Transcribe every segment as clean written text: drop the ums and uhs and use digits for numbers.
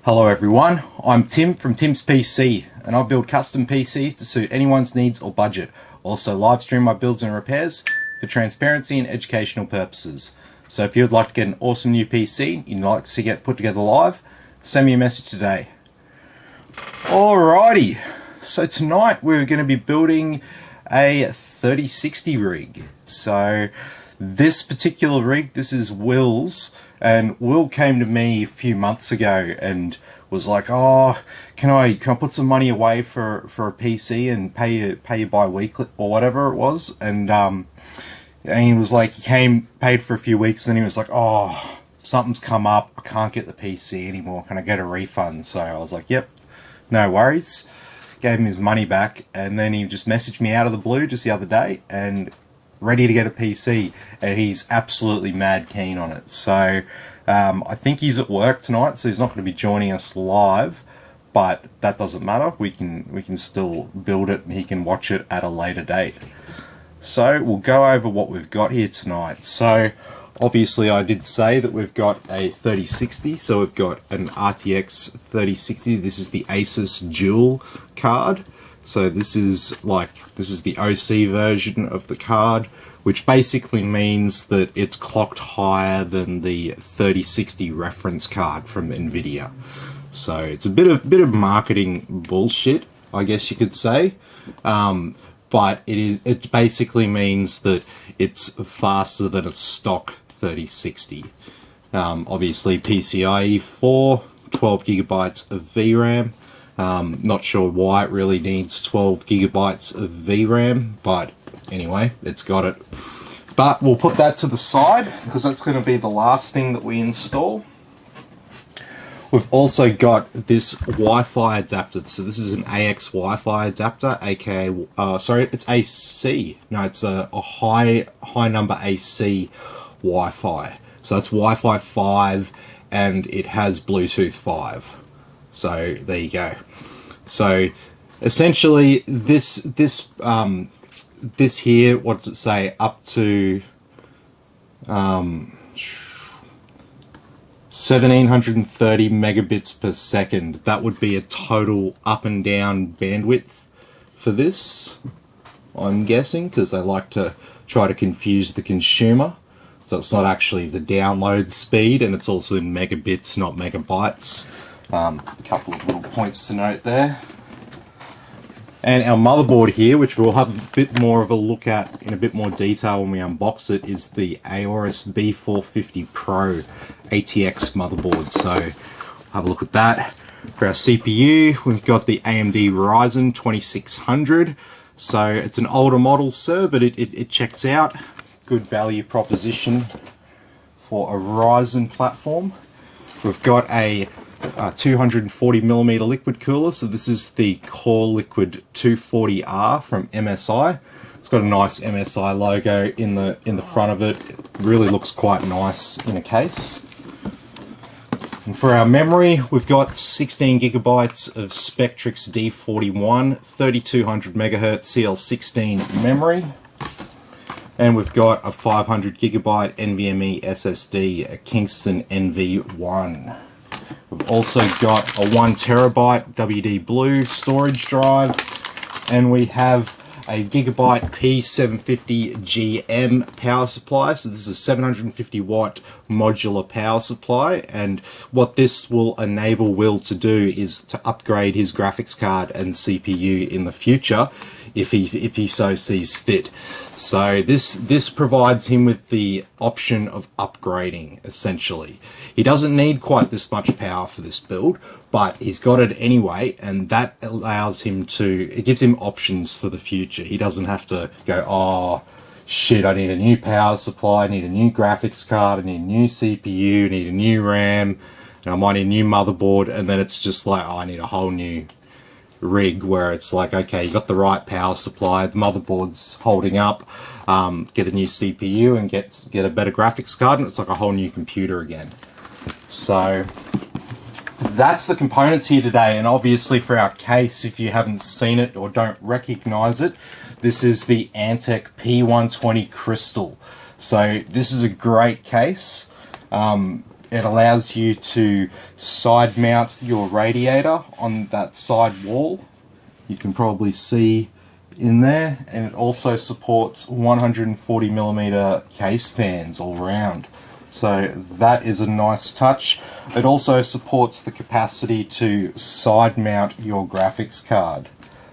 Hello everyone, I'm Tim from Tim's PC, and I build custom PCs to suit anyone's needs or budget. Also live stream my builds and repairs for transparency and educational purposes. So if you would like to get an awesome new PC you'd like to see get put together live, send me a message today. Alrighty, so tonight we're going to be building a 3060 rig. So this particular rig, this is Will's, and Will came to me a few months ago and was like, "Oh, can I put some money away for a PC and pay you bi-weekly," or whatever it was, and he was like, he came, paid for a few weeks, and then he was like, "Oh, something's come up, I can't get the PC anymore, can I get a refund?" So I was like, "Yep, no worries." Gave him his money back, and then he just messaged me out of the blue just the other day and ready to get a PC, and he's absolutely mad keen on it. So I think he's at work tonight, so he's not going to be joining us live, but that doesn't matter. We can still build it and he can watch it at a later date. So we'll go over what we've got here tonight. So obviously I did say that we've got a 3060, so we've got an RTX 3060. This is the Asus dual card. So this is the OC version of the card, which basically means that it's clocked higher than the 3060 reference card from Nvidia. So it's a bit of marketing bullshit, I guess you could say. But it basically means that it's faster than a stock 3060. Obviously PCIe 4, 12 gigabytes of VRAM. Not sure why it really needs 12 gigabytes of VRAM, but anyway, it's got it. But we'll put that to the side because that's going to be the last thing that we install. We've also got this Wi-Fi adapter. So this is an AX Wi-Fi adapter, aka sorry, it's AC. No, it's a high number AC Wi-Fi. So it's Wi-Fi 5 and it has Bluetooth 5. So there you go. So essentially this here, what does it say? Up to 1730 megabits per second. That would be a total up and down bandwidth for this, I'm guessing, because they like to try to confuse the consumer. So it's not actually the download speed, and it's also in megabits, not megabytes. A couple of little points to note there. And our motherboard here, which we'll have a bit more of a look at in a bit more detail when we unbox it, is the Aorus B450 Pro ATX motherboard. So we'll have a look at that. For our CPU, we've got the AMD Ryzen 2600. So it's an older model, sir, but it checks out. Good value proposition for a Ryzen platform. We've got a 240mm liquid cooler, so this is the Core Liquid 240R from MSI. It's got a nice MSI logo in the front of it. It really looks quite nice in a case. And for our memory, we've got 16 gigabytes of Spectrix D41 3200 megahertz CL16 memory. And we've got a 500 gigabyte NVMe SSD, a Kingston NV1. We've also got a 1 terabyte WD Blue storage drive, and we have a Gigabyte P750 GM power supply. So this is a 750 watt modular power supply, and what this will enable Will to do is to upgrade his graphics card and CPU in the future if he so sees fit. So this provides him with the option of upgrading, essentially. He doesn't need quite this much power for this build, but he's got it anyway, and that allows him to, it gives him options for the future. He doesn't have to go, "Oh shit, I need a new power supply, I need a new graphics card, I need a new CPU, I need a new RAM, and I might need a new motherboard," and then it's just like, "Oh, I need a whole new rig," where it's like, okay, you got the right power supply, the motherboard's holding up, get a new CPU and get a better graphics card, and it's like a whole new computer again. So that's the components here today, and obviously for our case, if you haven't seen it or don't recognize it, this is the Antec P120 Crystal. So this is a great case. It allows you to side mount your radiator on that side wall. You can probably see in there, and it also supports 140mm case fans all around. So that is a nice touch. It also supports the capacity to side mount your graphics card.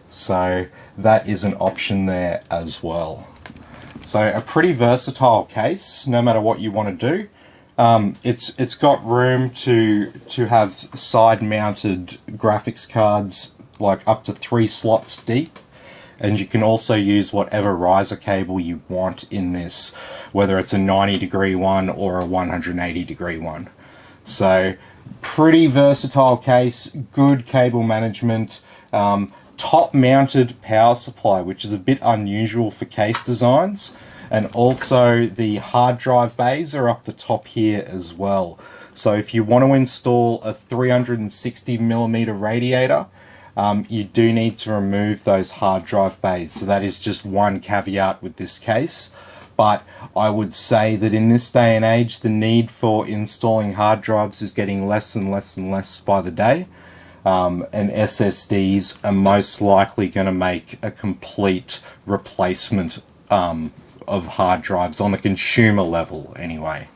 So that is an option there as well. So a pretty versatile case, no matter what you want to do. It's got room to have side mounted graphics cards like up to 3 slots deep. And you can also use whatever riser cable you want in this, whether it's a 90-degree one or a 180-degree one. So pretty versatile case, good cable management, top mounted power supply, which is a bit unusual for case designs. And also the hard drive bays are up the top here as well. So if you want to install a 360mm radiator, you do need to remove those hard drive bays. So that is just one caveat with this case. But I would say that in this day and age, the need for installing hard drives is getting less and less and less by the day. And SSDs are most likely going to make a complete replacement of hard drives on the consumer level anyway.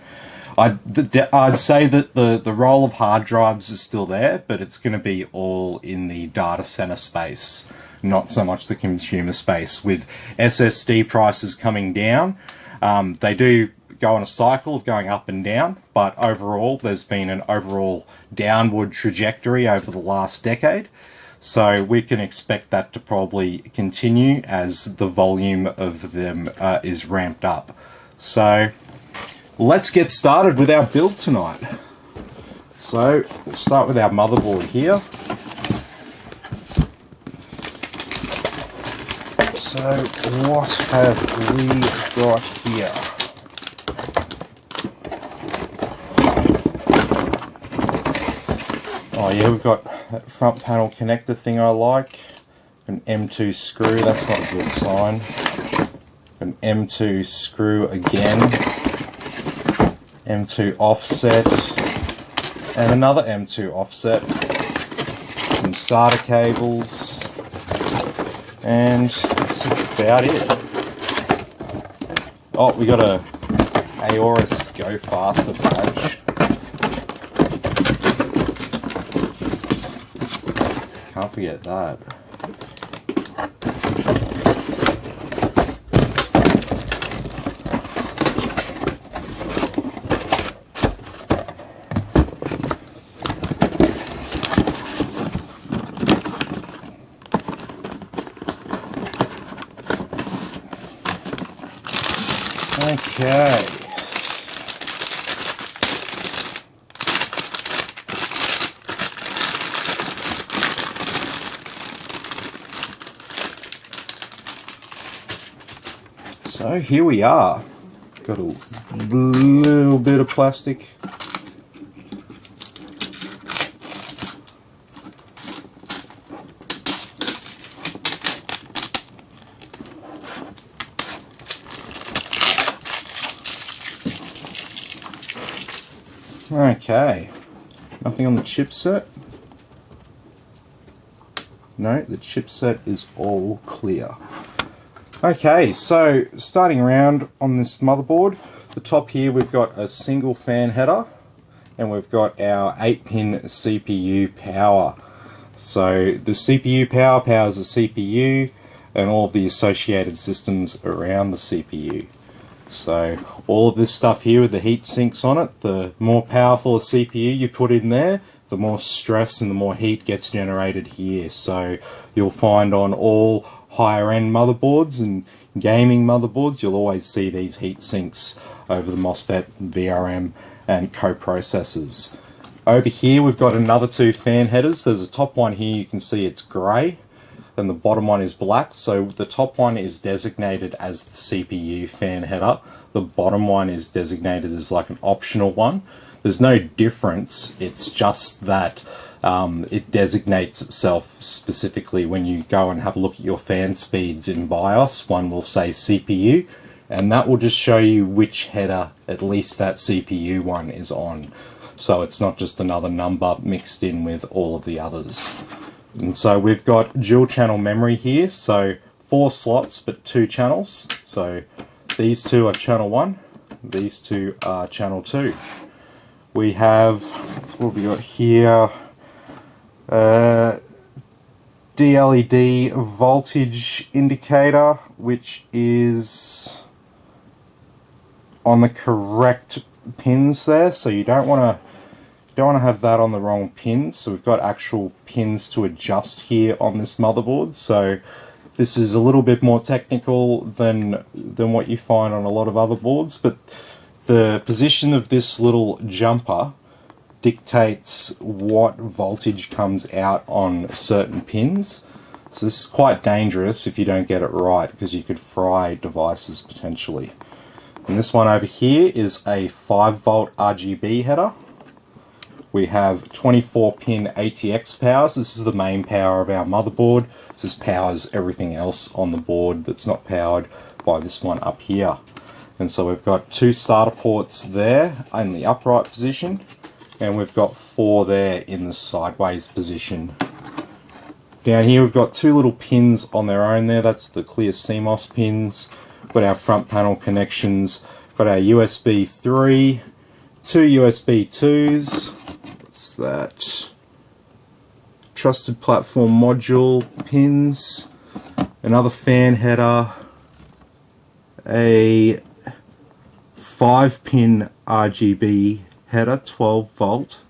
I'd say that the role of hard drives is still there, but it's going to be all in the data center space, not so much the consumer space. With SSD prices coming down, they do go on a cycle of going up and down, but overall there's been an overall downward trajectory over the last decade. So we can expect that to probably continue as the volume of them is ramped up. So let's get started with our build tonight. So we'll start with our motherboard here. So what have we got here? Oh yeah, we've got that front panel connector thing I like. An M2 screw, that's not a good sign. An M2 screw again. M2 offset. And another M2 offset. Some SATA cables. And that's about it. Oh, we got a Aorus Go Faster badge. Can't forget that. Okay. So here we are. Got a little bit of plastic. Okay, nothing on the chipset. No, the chipset is all clear. Okay, so starting around on this motherboard, the top here we've got a single fan header and we've got our 8-pin CPU power. So the CPU power powers the CPU and all of the associated systems around the CPU. So all of this stuff here with the heat sinks on it, the more powerful a CPU you put in there, the more stress and the more heat gets generated here. So you'll find on all higher end motherboards and gaming motherboards, you'll always see these heat sinks over the MOSFET, VRM and coprocessors. Over here we've got another 2 fan headers. There's a top one here, you can see it's grey, and the bottom one is black. So the top one is designated as the CPU fan header. The bottom one is designated as like an optional one. There's no difference, it's just that it designates itself specifically. When you go and have a look at your fan speeds in BIOS, one will say CPU, and that will just show you which header at least that CPU one is on. so it's not just another number mixed in with all of the others. And so we've got dual channel memory here, so 4 slots but 2 channels. So these two are channel 1, these two are channel 2. We have, what have we got here? DLED voltage indicator, which is on the correct pins there, so you don't want to have that on the wrong pins. So we've got actual pins to adjust here on this motherboard. So this is a little bit more technical than what you find on a lot of other boards, but the position of this little jumper dictates what voltage comes out on certain pins. So this is quite dangerous if you don't get it right, because you could fry devices potentially. And this one over here is a 5-volt RGB header. We have 24-pin ATX powers. This is the main power of our motherboard. This powers everything else on the board that's not powered by this one up here. And so we've got 2 SATA ports there in the upright position, and we've got 4 there in the sideways position. Down here we've got 2 little pins on their own there. That's the clear CMOS pins. Got our front panel connections. Got our USB 3, 2 USB 2s. What's that? Trusted platform module pins. Another fan header. A 5-pin RGB header, 12 volt,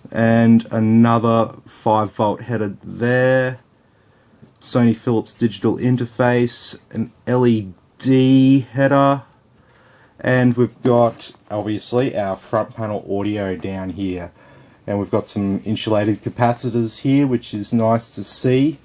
and another 5-volt header there. Sony Philips digital interface, an LED header, and we've got obviously our front panel audio down here, and we've got some insulated capacitors here, which is nice to see,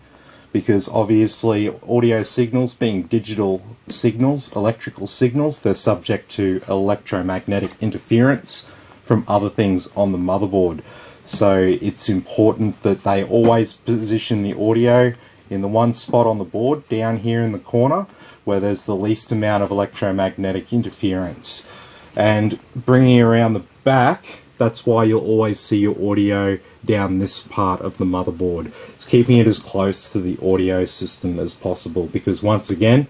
because obviously audio signals, being digital signals, electrical signals, they're subject to electromagnetic interference from other things on the motherboard. So it's important that they always position the audio in the one spot on the board down here in the corner where there's the least amount of electromagnetic interference. And bringing it around the back, that's why you'll always see your audio down this part of the motherboard. It's keeping it as close to the audio system as possible, because once again,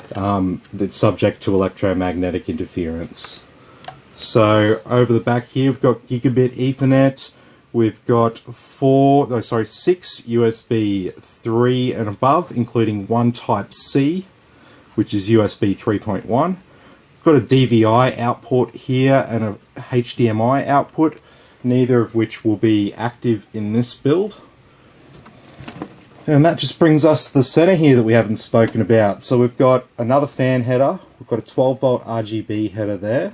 it's subject to electromagnetic interference. So over the back here, we've got gigabit Ethernet. We've got 6 USB 3 and above, including 1 Type-C, which is USB 3.1. We've got a DVI output here and a HDMI output, neither of which will be active in this build. And that just brings us to the center here that we haven't spoken about. So we've got another fan header. We've got a 12-volt RGB header there.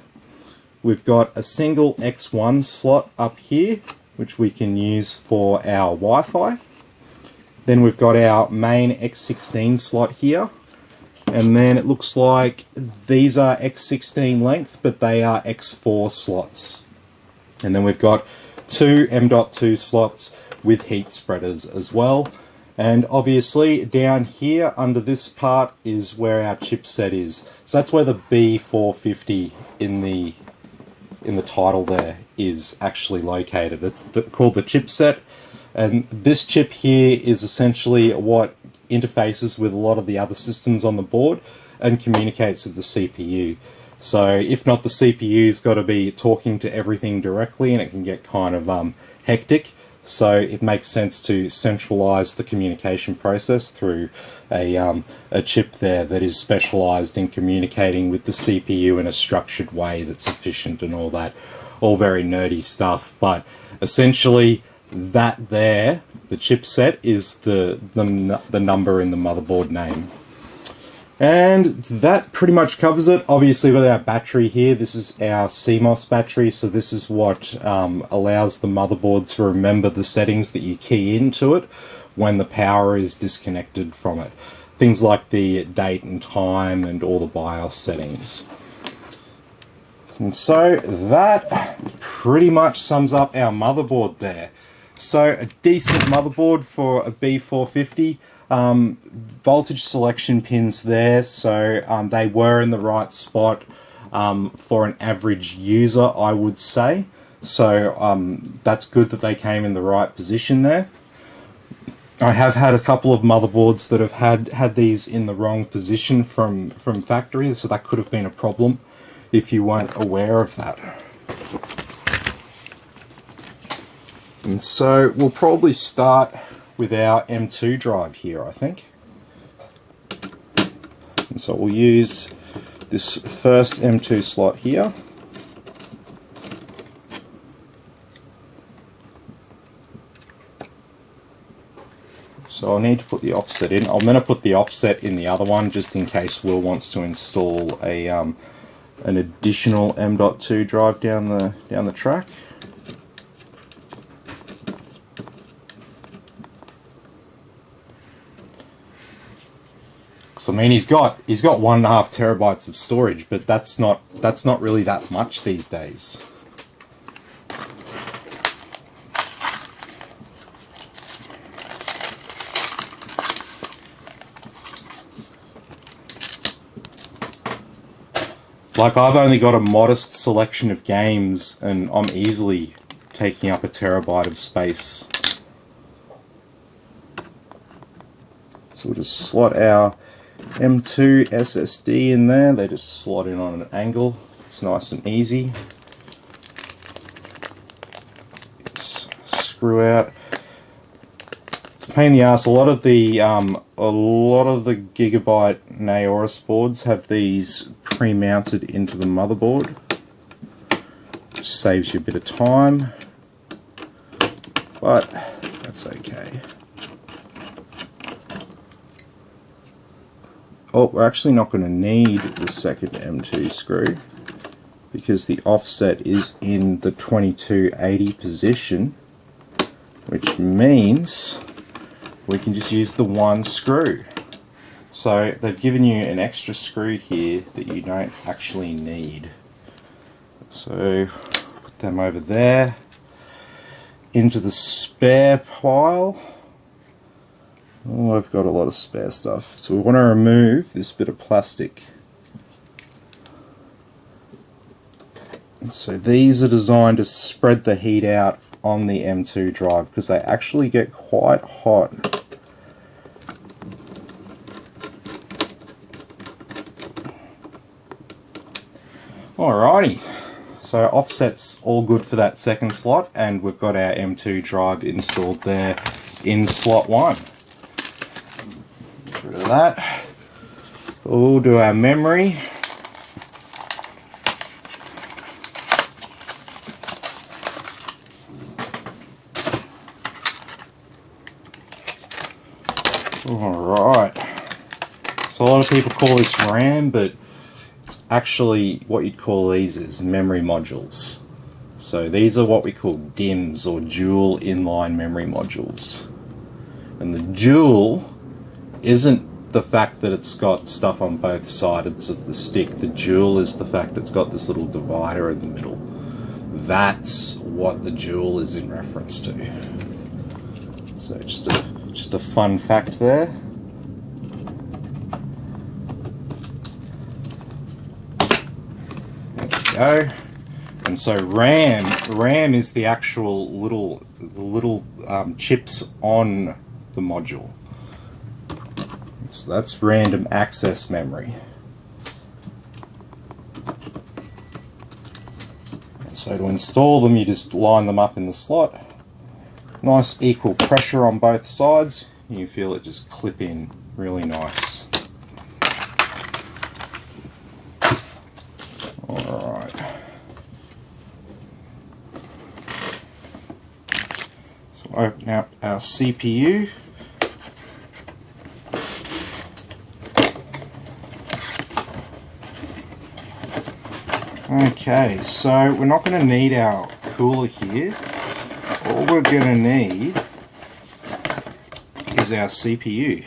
We've got a single X1 slot up here, which we can use for our Wi-Fi. Then we've got our main X16 slot here. And then it looks like these are X16 length, but they are X4 slots. And then we've got 2 M.2 slots with heat spreaders as well. And obviously down here under this part is where our chipset is. So that's where the B450 in the title there is actually located. It's called the chipset, and this chip here is essentially what interfaces with a lot of the other systems on the board and communicates with the CPU. So if not, the CPU's got to be talking to everything directly, and it can get kind of hectic. So it makes sense to centralize the communication process through a chip there that is specialized in communicating with the CPU in a structured way that's efficient and all that. All very nerdy stuff, but essentially that there, the chipset, is the number in the motherboard name. And that pretty much covers it. Obviously with our battery here, this is our CMOS battery, so this is what allows the motherboard to remember the settings that you key into it when the power is disconnected from it. Things like the date and time and all the BIOS settings. And so that pretty much sums up our motherboard there. So a decent motherboard for a B450. Voltage selection pins there, so they were in the right spot for an average user, I would say. So that's good that they came in the right position there. I have had a couple of motherboards that have had these in the wrong position from factory, so that could have been a problem if you weren't aware of that. And so we'll probably start with our M2 drive here, I think. And so we'll use this first M2 slot here. So I'll need to put the offset in. I'm going to put the offset in the other one just in case Will wants to install a an additional M.2 drive down the track. So I mean he's got 1.5 terabytes of storage, but that's not really that much these days. Like, I've only got a modest selection of games and I'm easily taking up 1 terabyte of space. So we'll just slot our M2 SSD in there. They just slot in on an angle. It's nice and easy. Screw out. It's a pain in the ass. A lot of the Gigabyte Naoris boards have these pre-mounted into the motherboard, which saves you a bit of time, but that's okay. Oh, we're actually not going to need the second M2 screw because the offset is in the 2280 position, which means we can just use the one screw. So they've given you an extra screw here that you don't actually need. So put them over there into the spare pile. Oh, I've got a lot of spare stuff. So we want to remove this bit of plastic. And so these are designed to spread the heat out on the M2 drive because they actually get quite hot. Alrighty, so offset's all good for that second slot, and we've got our M2 drive installed there in slot 1. Get rid of that. We'll do our memory. Alright, so a lot of people call this RAM, but actually what you'd call these is memory modules. So these are what we call DIMMs, or dual inline memory modules. And the dual isn't the fact that it's got stuff on both sides of the stick. The dual is the fact it's got this little divider in the middle. That's what the dual is in reference to. So just a fun fact there. Go. And so RAM is the actual little chips on the module. So that's random access memory. And so to install them, you just line them up in the slot. Nice equal pressure on both sides. You feel it just clip in really nice. Alright. So open up our CPU. Okay, so we're not going to need our cooler here. All we're going to need is our CPU.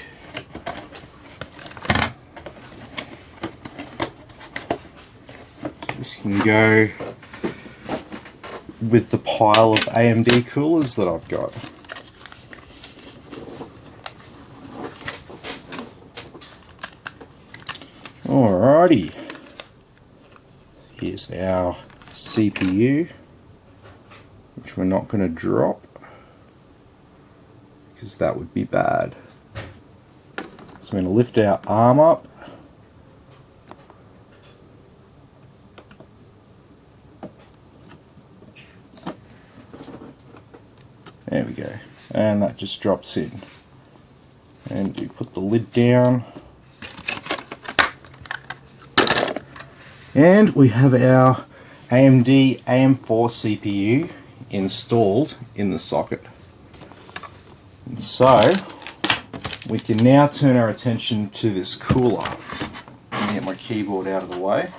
So this can go with the pile of AMD coolers that I've got. Alrighty. Here's our CPU. which we're not going to drop because that would be bad. So I'm going to lift our arm up. There we go. And that just drops in. And we put the lid down. And we have our AMD AM4 CPU installed in the socket. And so we can now turn our attention to this cooler. Let me get my keyboard out of the way.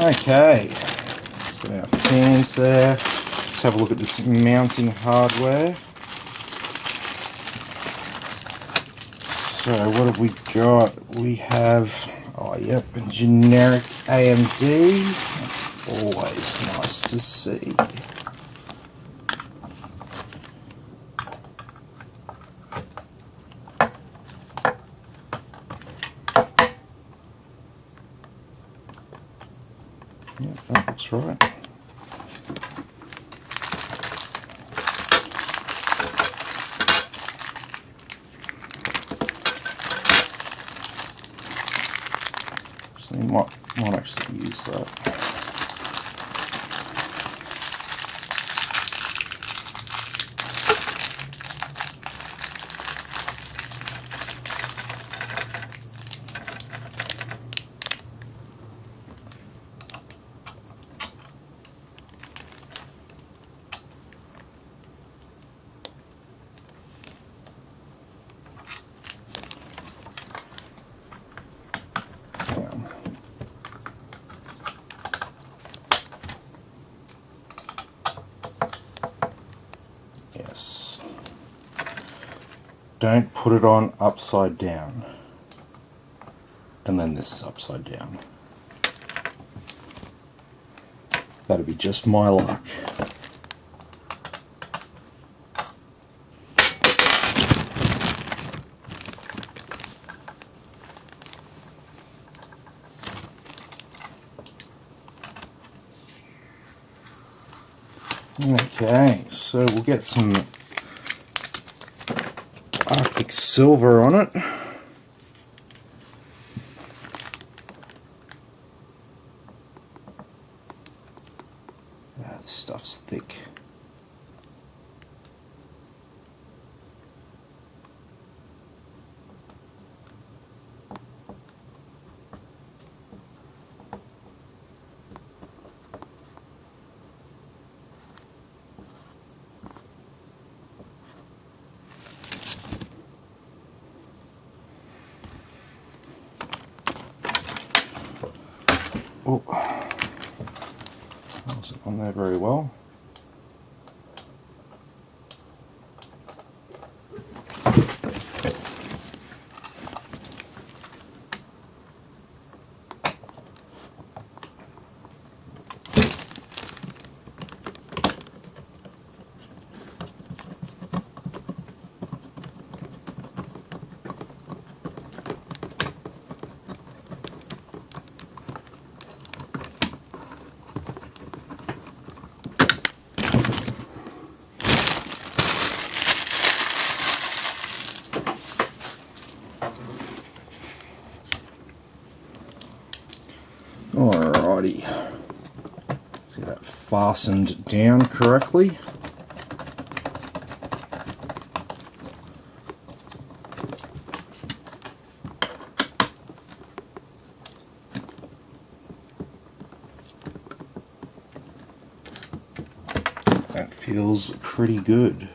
Okay, let's get our fans there. Let's have a look at this mounting hardware. So what have we got? We have, oh yep, a generic AMD. That's always nice to see. Yep, that looks right. So you might actually use that. Yes. Don't put it on upside down. And then this is upside down. That'd be just my luck. Okay, so we'll get some Arctic silver on it. This stuff's thick. Oh, that wasn't on there very well. Alrighty, see that fastened down correctly. feels pretty good.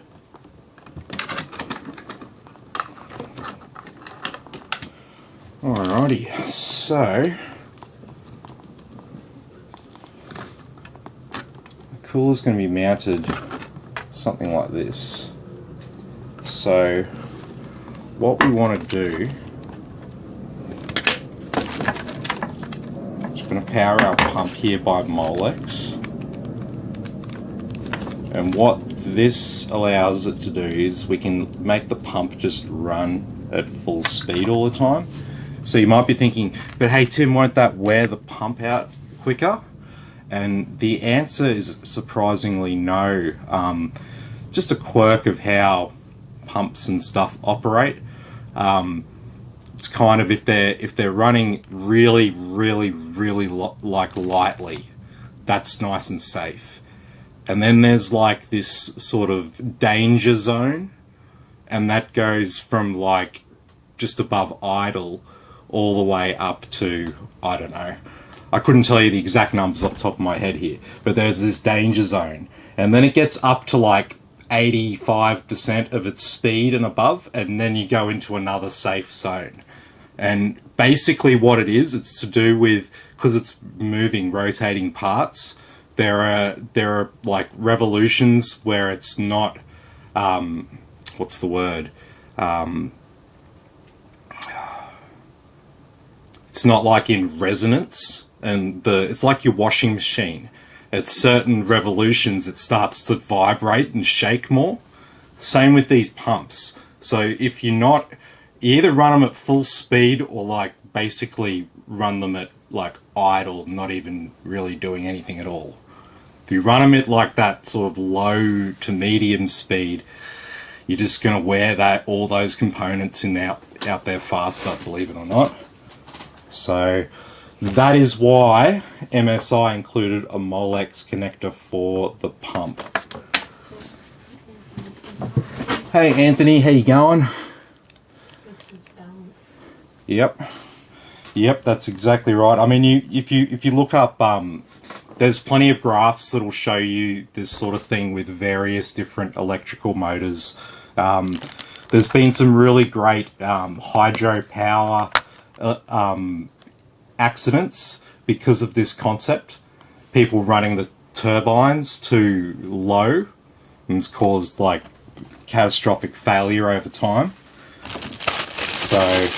Alrighty, so the cooler's going to be mounted something like this. So what we want to do, just going to power our pump here by Molex, and what this allows it to do is we can make the pump just run at full speed all the time. So you might be thinking, but hey Tim, won't that wear the pump out quicker? And the answer is surprisingly no. Just a quirk of how pumps and stuff operate. It's kind of if they're running really like lightly, that's nice and safe. And then there's like this sort of danger zone, and that goes from like just above idle all the way up to, I don't know, I couldn't tell you the exact numbers off the top of my head here, but there's this danger zone, and then it gets up to like 85% of its speed and above, and then you go into another safe zone. And basically what it is, it's to do with, because it's moving, rotating parts, there are like revolutions where it's not, what's the word, it's not like in resonance, and it's like your washing machine. At certain revolutions it starts to vibrate and shake more. Same with these pumps. So if you either run them at full speed or like basically run them at like idle, not even really doing anything at all. If you run them at like that sort of low to medium speed, you're just going to wear all those components out there faster, believe it or not. So that is why MSI included a Molex connector for the pump. Hey Anthony, how you going? Yep, that's exactly right. I mean, if you look up, there's plenty of graphs that'll show you this sort of thing with various different electrical motors. There's been some really great hydropower accidents because of this concept. People running the turbines too low, and it's caused like catastrophic failure over time. So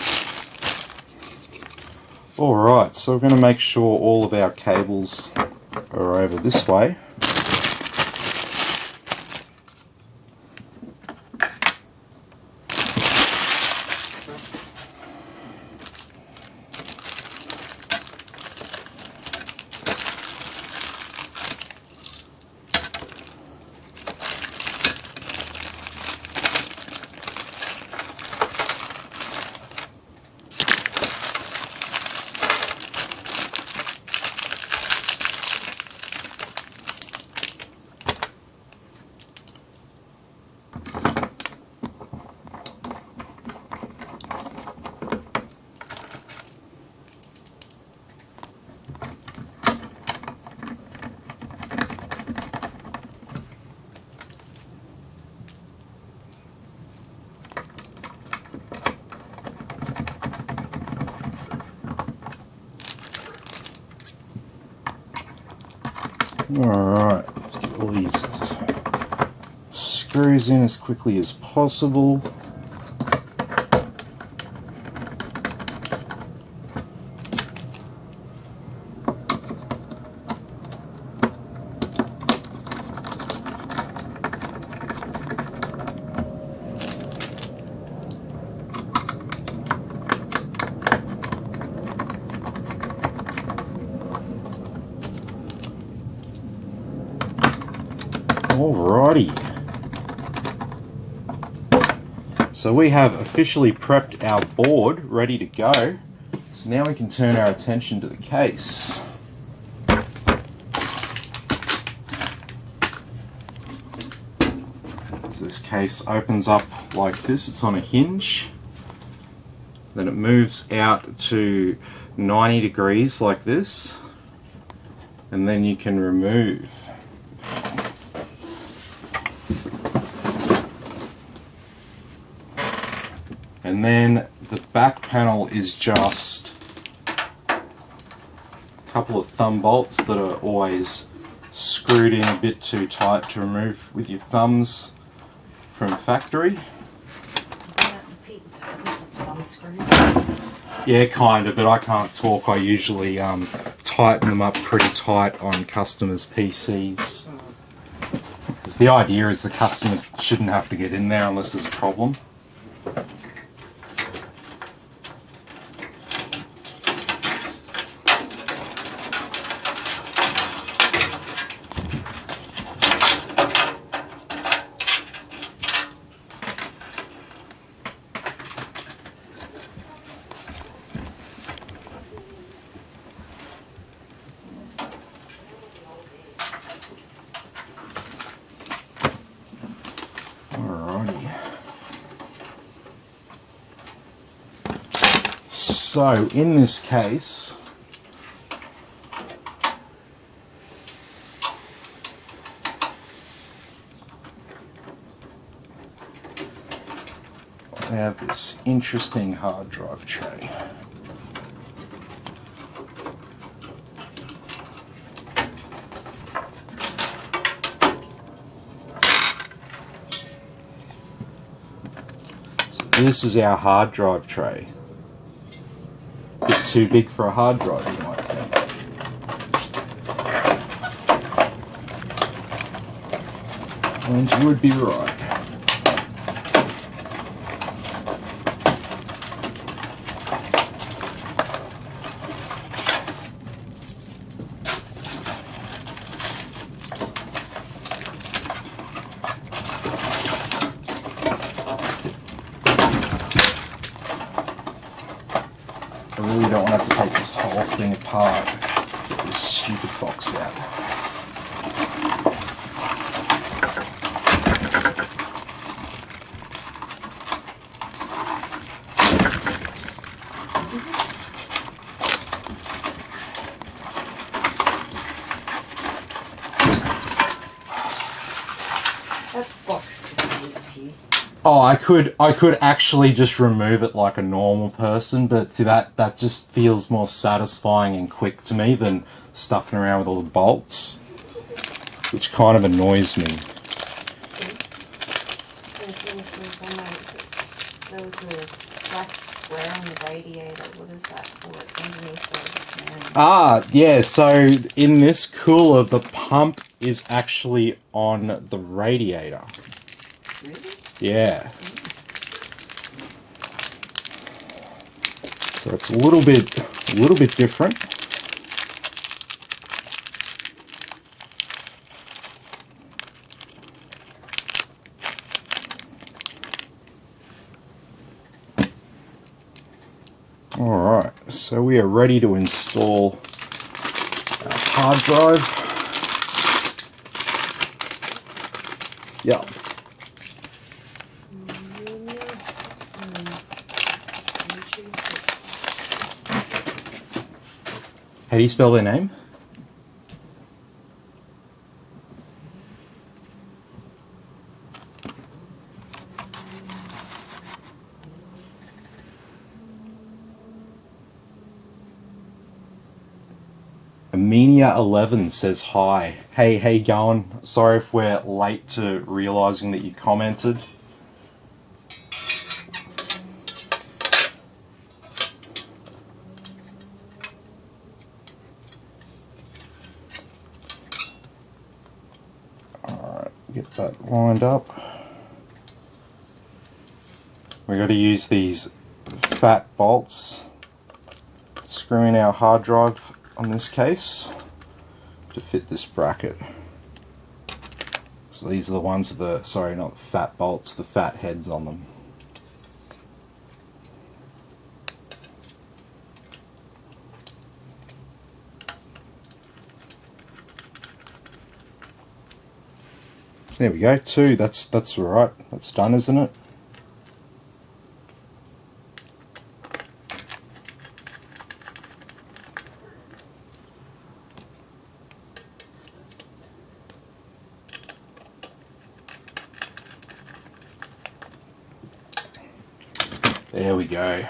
alright, so we're going to make sure all of our cables are over this way. Alright, let's get all these screws in as quickly as possible. Alrighty, so we have officially prepped our board ready to go. So now we can turn our attention to the case. So this case opens up like this, it's on a hinge. Then it moves out to 90 degrees like this, and then you can remove And then the back panel is just a couple of thumb bolts that are always screwed in a bit too tight to remove with your thumbs from factory. Is that the thumb screw? Yeah, kind of, but I can't talk. I usually tighten them up pretty tight on customers' PCs. Because the idea is the customer shouldn't have to get in there unless there's a problem. Alrighty. So in this case, I have this interesting hard drive tray. This is our hard drive tray. A bit too big for a hard drive, you might think. And you would be right. I really don't want to have to take this whole thing apart, get this stupid box out. That box just needs you. Oh, I could actually just remove it like a normal person, but see, that just feels more satisfying and quick to me than stuffing around with all the bolts, which kind of annoys me. There was a black square on the radiator. What is that for? It's underneath the fan. Ah, yeah, so in this cooler, the pump is actually on the radiator. Really? Yeah. So it's a little bit different. All right, so we are ready to install our hard drive. Yeah. How do you spell their name? Amenia11 says hi. Hey, how you going? Sorry if we're late to realizing that you commented. Alright, get that lined up. We got to use these fat bolts, screw in our hard drive on this case to fit this bracket. So these are the ones with the, sorry, not the fat bolts, the fat heads on them. There we go, two, that's all right, that's done, isn't it? There we go.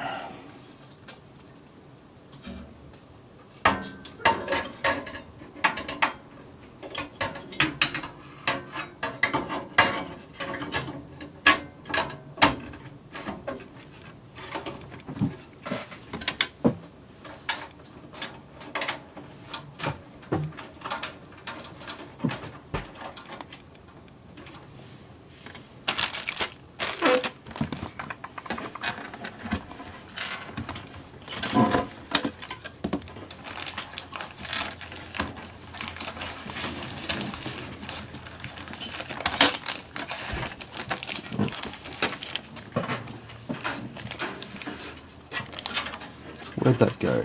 Where'd that go?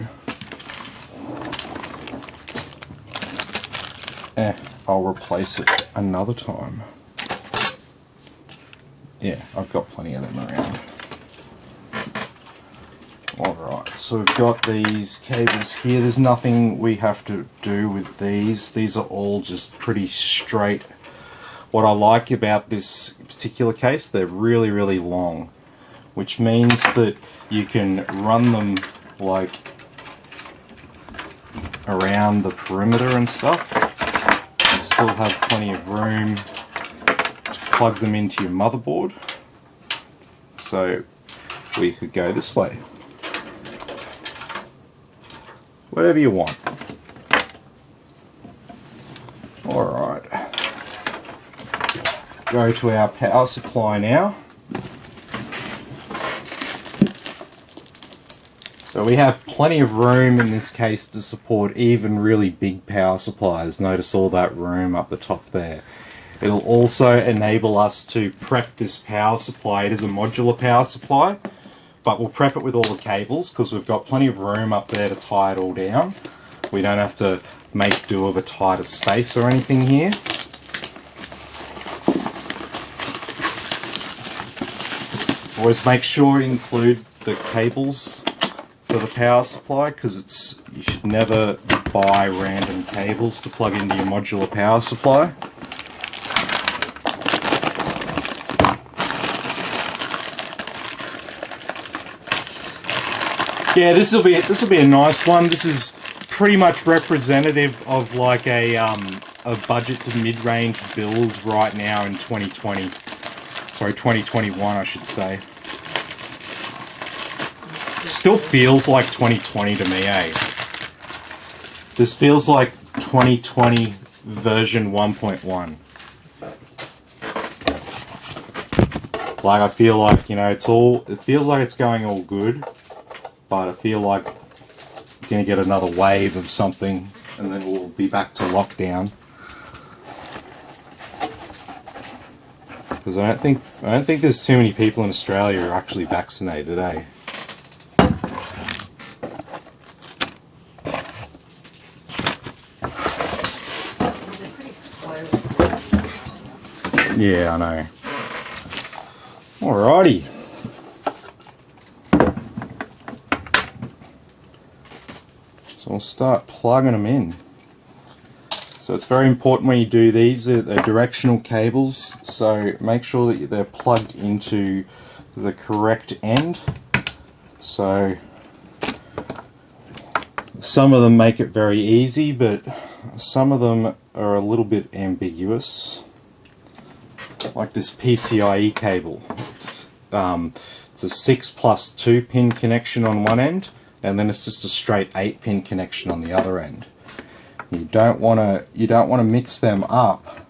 I'll replace it another time. Yeah, I've got plenty of them around. Alright, so we've got these cables here. There's nothing we have to do with these. These are all just pretty straight. What I like about this particular case, they're really, really long, which means that you can run them like around the perimeter and stuff. You still have plenty of room to plug them into your motherboard. So we could go this way. Whatever you want. Alright. Go to our power supply now. So we have plenty of room in this case to support even really big power supplies. Notice all that room up the top there. It'll also enable us to prep this power supply. It is a modular power supply, but we'll prep it with all the cables because we've got plenty of room up there to tie it all down. We don't have to make do of a tighter space or anything here. Always make sure you include the cables for the power supply, because you should never buy random cables to plug into your modular power supply. Yeah, this will be a nice one. This is pretty much representative of like a budget to mid-range build right now in 2020. Sorry, 2021 I should say. Still feels like 2020 to me, eh? This feels like 2020 version 1.1. Like I feel like, you know, it feels like it's going all good, but I feel like we're gonna get another wave of something and then we'll be back to lockdown. Because I don't think there's too many people in Australia who are actually vaccinated, eh? Yeah, I know. Alrighty. So we'll start plugging them in. So it's very important when you do these, they're directional cables, so make sure that they're plugged into the correct end. So some of them make it very easy, but some of them are a little bit ambiguous. Like this PCIe cable. It's a 6+2 pin connection on one end, and then it's just a straight 8-pin connection on the other end. You don't want to mix them up.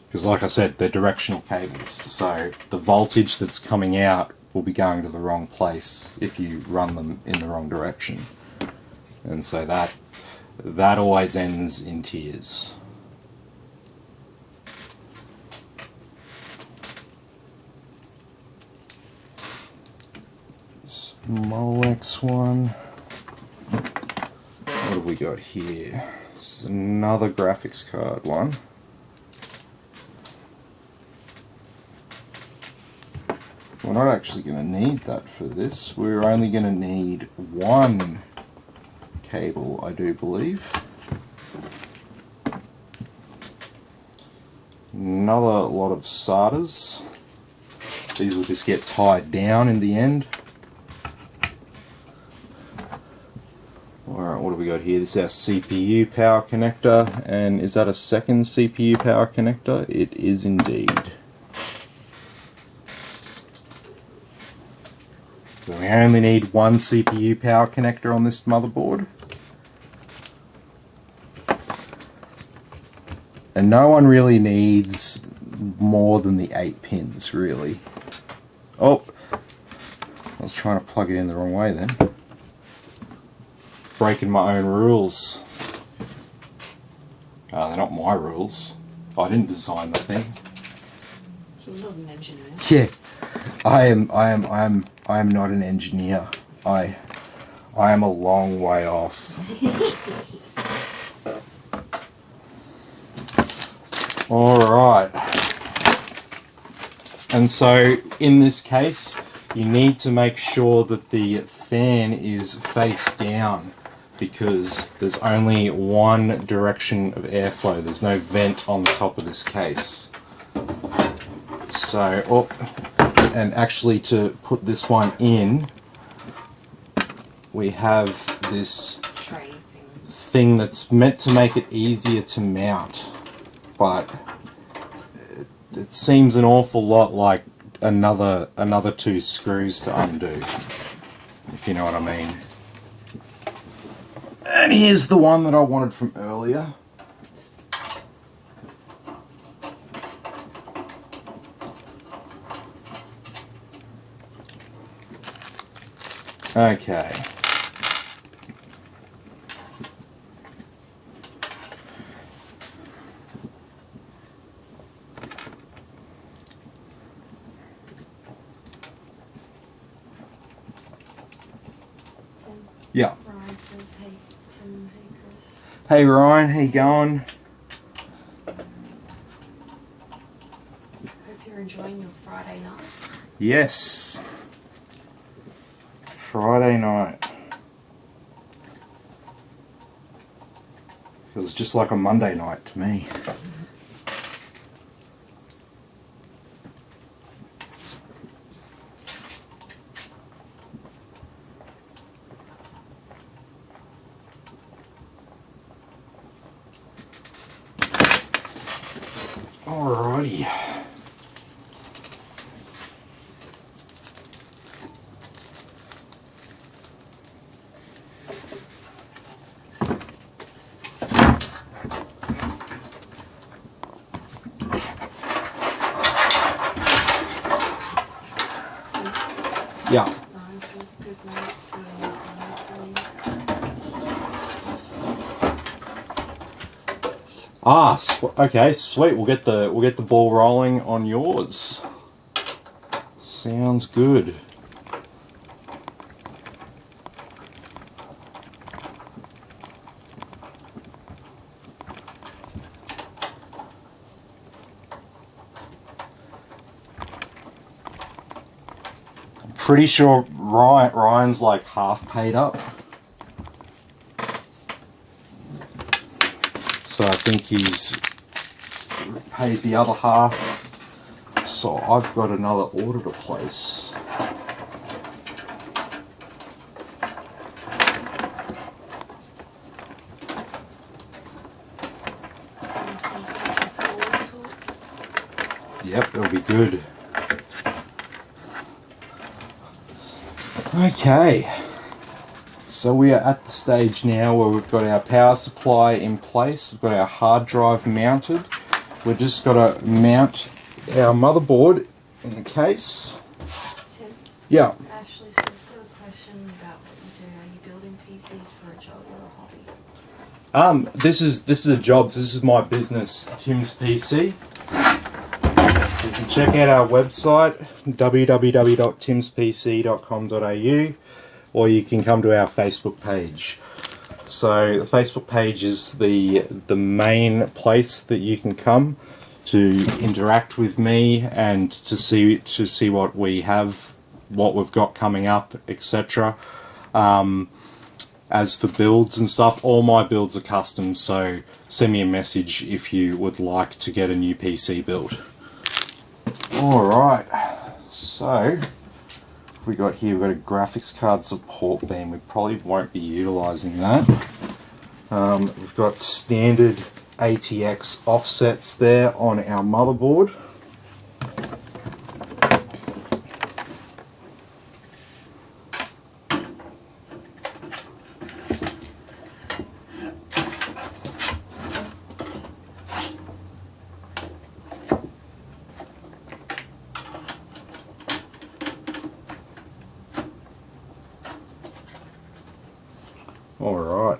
Because like I said, they're directional cables, so the voltage that's coming out will be going to the wrong place if you run them in the wrong direction. And so that always ends in tears. Molex one. What have we got here? This is another graphics card one. We're not actually going to need that for this. We're only going to need one cable, I do believe. another lot of solders. These will just get tied down in the end. Alright, what do we got here? This is our CPU power connector, and is that a second CPU power connector? It is indeed. So we only need one CPU power connector on this motherboard. And no one really needs more than the 8 pins, really. Oh, I was trying to plug it in the wrong way then. Breaking my own rules. Oh, they're not my rules. I didn't design the thing. He's not an engineer. Yeah, I am not an engineer. I am a long way off. Alright. And so in this case, you need to make sure that the fan is face down, because there's only one direction of airflow. There's no vent on the top of this case. So, oh, and actually to put this one in, we have this Tray thing that's meant to make it easier to mount, but it seems an awful lot like another 2 screws to undo, if you know what I mean. And here's the one that I wanted from earlier. Okay. Tim. Yeah. Ryan says, hey, Tim, hey, Chris. Hey Ryan, how you going? Hope you're enjoying your Friday night. Yes. Friday night. Feels just like a Monday night to me. Alrighty. Yeah. Ryan says good night, so Ah, okay, sweet. We'll get the ball rolling on yours. Sounds good. Pretty sure Ryan's like half paid up. So I think he's paid the other half. So I've got another order to place. Yep, that'll be good. Okay, so we are at the stage now where we've got our power supply in place, we've got our hard drive mounted. We've just got to mount our motherboard in the case. Tim, Yeah. Ashley's just got a question about what you do. Are you building PCs for a job or a hobby? This is a job. This is my business, Tim's PC. You can check out our website, www.timspc.com.au, or you can come to our Facebook page. So the Facebook page is the main place that you can come to interact with me and to see what we have, what we've got coming up, etc. as for builds and stuff, all my builds are custom, so send me a message if you would like to get a new PC build. Alright, so we got here, we've got a graphics card support beam. We probably won't be utilising that. We've got standard RTX offsets there on our motherboard. All right.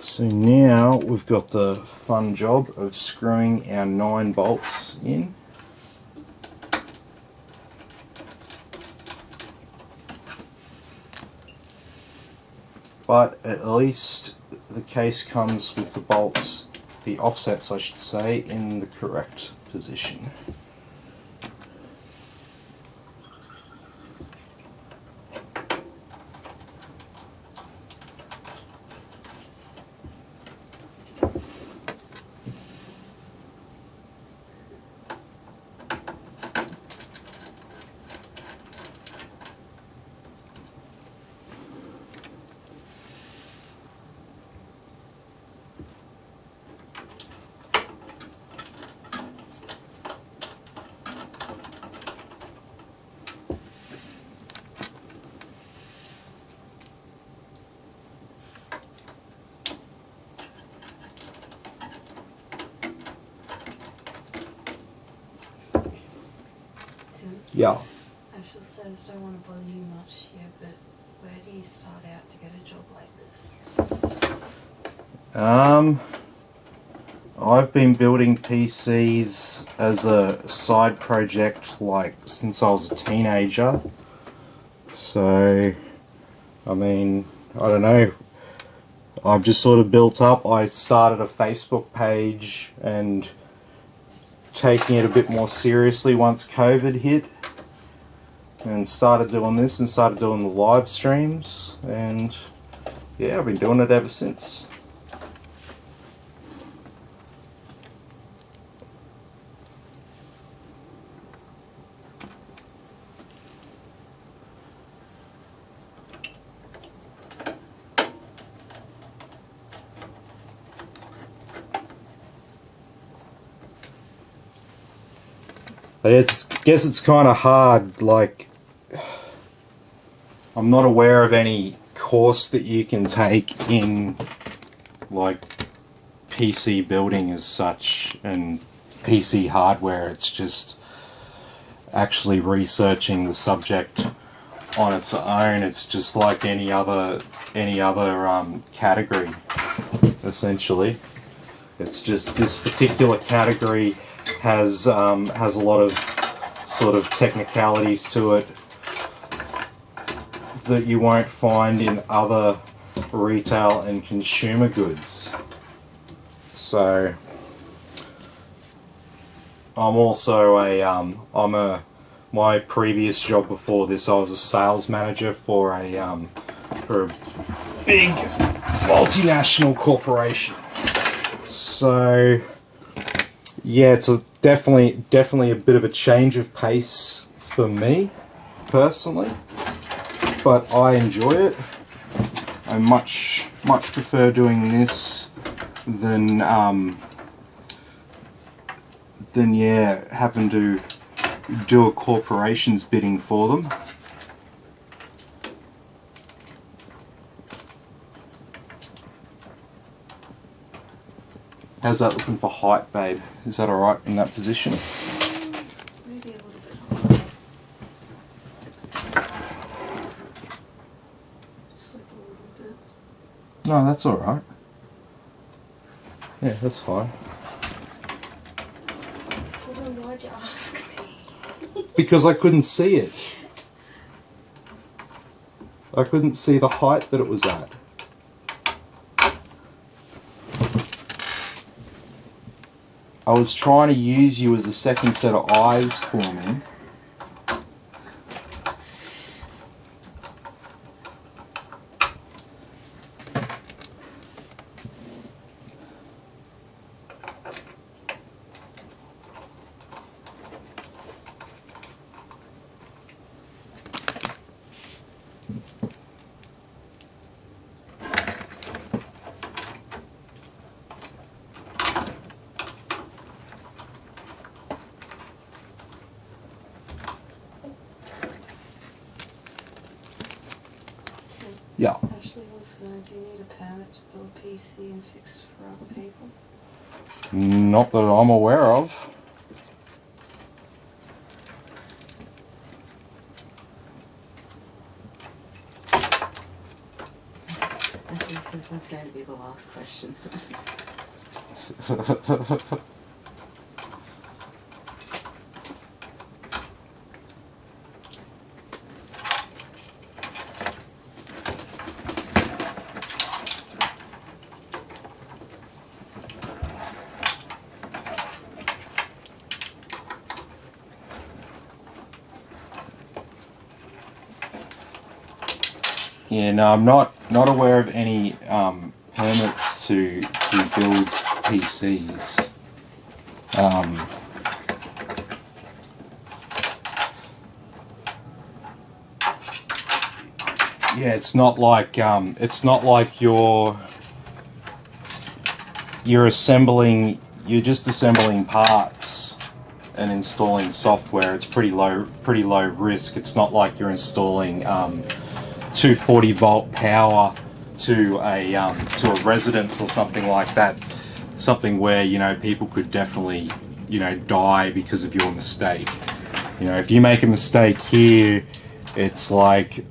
So now we've got the fun job of screwing our 9 bolts in. But at least the case comes with the bolts, the offsets I should say, in the correct position. Yeah. Ashel says, don't want to bother you much here, but where do you start out to get a job like this? I've been building PCs as a side project like since I was a teenager. So, I mean, I don't know. I've just sort of built up. I started a Facebook page and taking it a bit more seriously once COVID hit, and started doing this and started doing the live streams, and yeah, I've been doing it ever since. I guess it's kind of hard, like, I'm not aware of any course that you can take in, like, PC building as such, and PC hardware. It's just actually researching the subject on its own. It's just like any other category, essentially. It's just this particular category has a lot of sort of technicalities to it that you won't find in other retail and consumer goods. So I'm also my previous job before this, I was a sales manager for a big multinational corporation. So yeah, it's definitely a bit of a change of pace for me personally, but I enjoy it. I much prefer doing this than yeah, having to do a corporation's bidding for them. How's that looking for height, babe? Is that alright in that position? Maybe a little bit higher. Just like a little bit. No, that's alright. Yeah, that's fine. Well then why'd you ask me? Because I couldn't see it. I couldn't see the height that it was at. I was trying to use you as a second set of eyes for me. Yeah. Ashley wants to know, do you need a permit to build a PC and fix for other people? Not that I'm aware of. Ashley says that's going to be the last question. Yeah, no, I'm not aware of any permits to build PCs. Yeah, it's not like you're just assembling parts and installing software. It's pretty low risk. It's not like you're installing 240 volt power to a residence or something like that. Something where, you know, people could definitely, you know, die because of your mistake. You know, if you make a mistake here, it's like,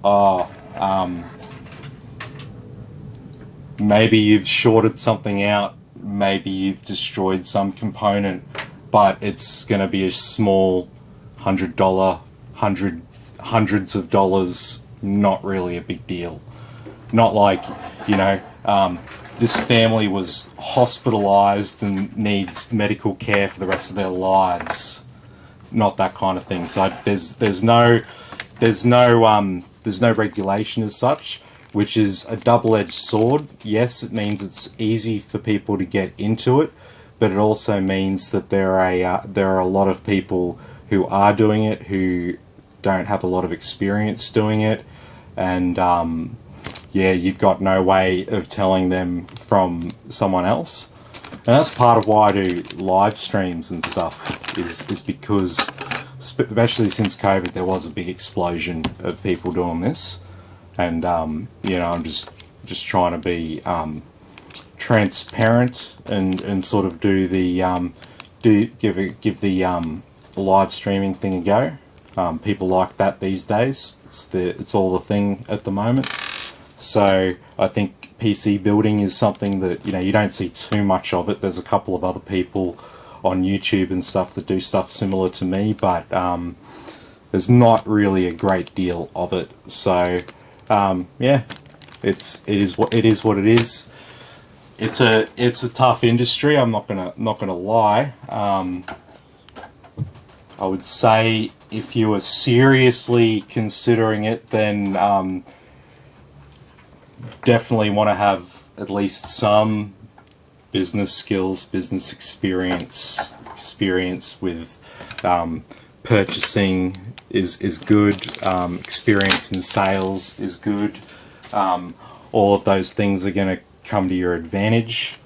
maybe you've shorted something out, maybe you've destroyed some component, but it's going to be a small hundreds of dollars, not really a big deal. Not like, you know, this family was hospitalized and needs medical care for the rest of their lives. Not that kind of thing. So there's no regulation as such, which is a double-edged sword. Yes, it means it's easy for people to get into it, but it also means that there are a lot of people who are doing it who don't have a lot of experience doing it, and yeah, you've got no way of telling them from someone else. And that's part of why I do live streams and stuff, is because, especially since COVID, there was a big explosion of people doing this. And, you know, I'm just trying to be transparent and sort of do the, give the live streaming thing a go. People like that these days. It's all the thing at the moment. So I think PC building is something that, you know, you don't see too much of it. There's a couple of other people on YouTube and stuff that do stuff similar to me, but there's not really a great deal of it. So yeah, it is what it is. It's a tough industry. I'm not gonna lie. I would say if you are seriously considering it, then definitely want to have at least some business skills, business experience with purchasing is good, experience in sales is good. All of those things are going to come to your advantage.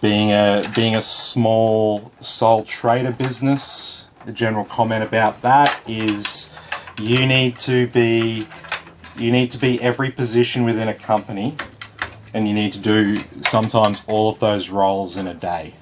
Being a small sole trader business, a general comment about that is you need to be every position within a company, and you need to do sometimes all of those roles in a day.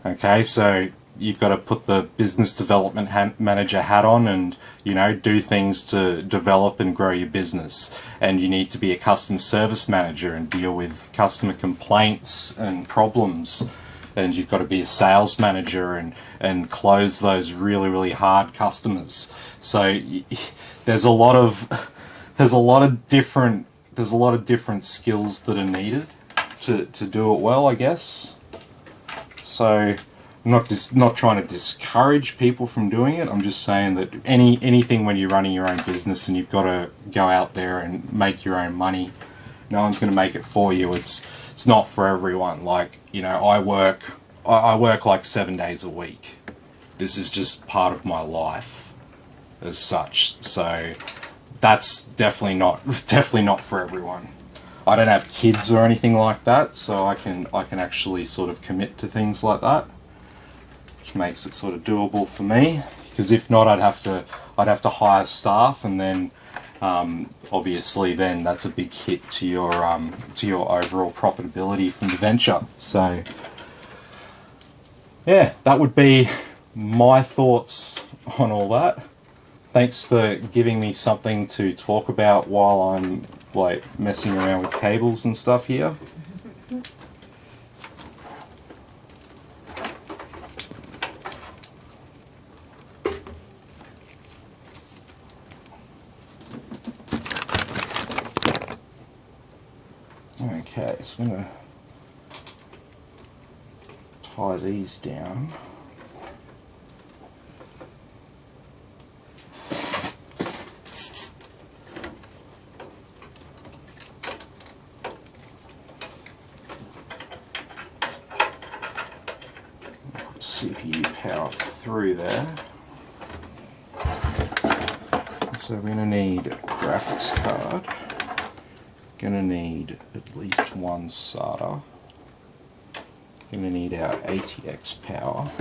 Okay, so you've got to put the business development manager hat on and, you know, do things to develop and grow your business. And you need to be a customer service manager and deal with customer complaints and problems. And you've got to be a sales manager and close those really, really hard customers. So there's a lot of different skills that are needed to do it well, I guess. So I'm not trying to discourage people from doing it. I'm just saying that anything when you're running your own business and you've got to go out there and make your own money, no one's going to make it for you. It's not for everyone. Like, you know, I work like 7 days a week. This is just part of my life as such. So that's definitely not for everyone. I don't have kids or anything like that, so I can actually sort of commit to things like that, which makes it sort of doable for me. Because if not, I'd have to hire staff, and then obviously then that's a big hit to your overall profitability from the venture. So yeah, that would be my thoughts on all that. Thanks for giving me something to talk about while I'm like messing around with cables and stuff here. Okay, so I'm going to tie these down. CPU power through there. So we're going to need a graphics card. Going to need at least one SATA. Going to need our RTX power.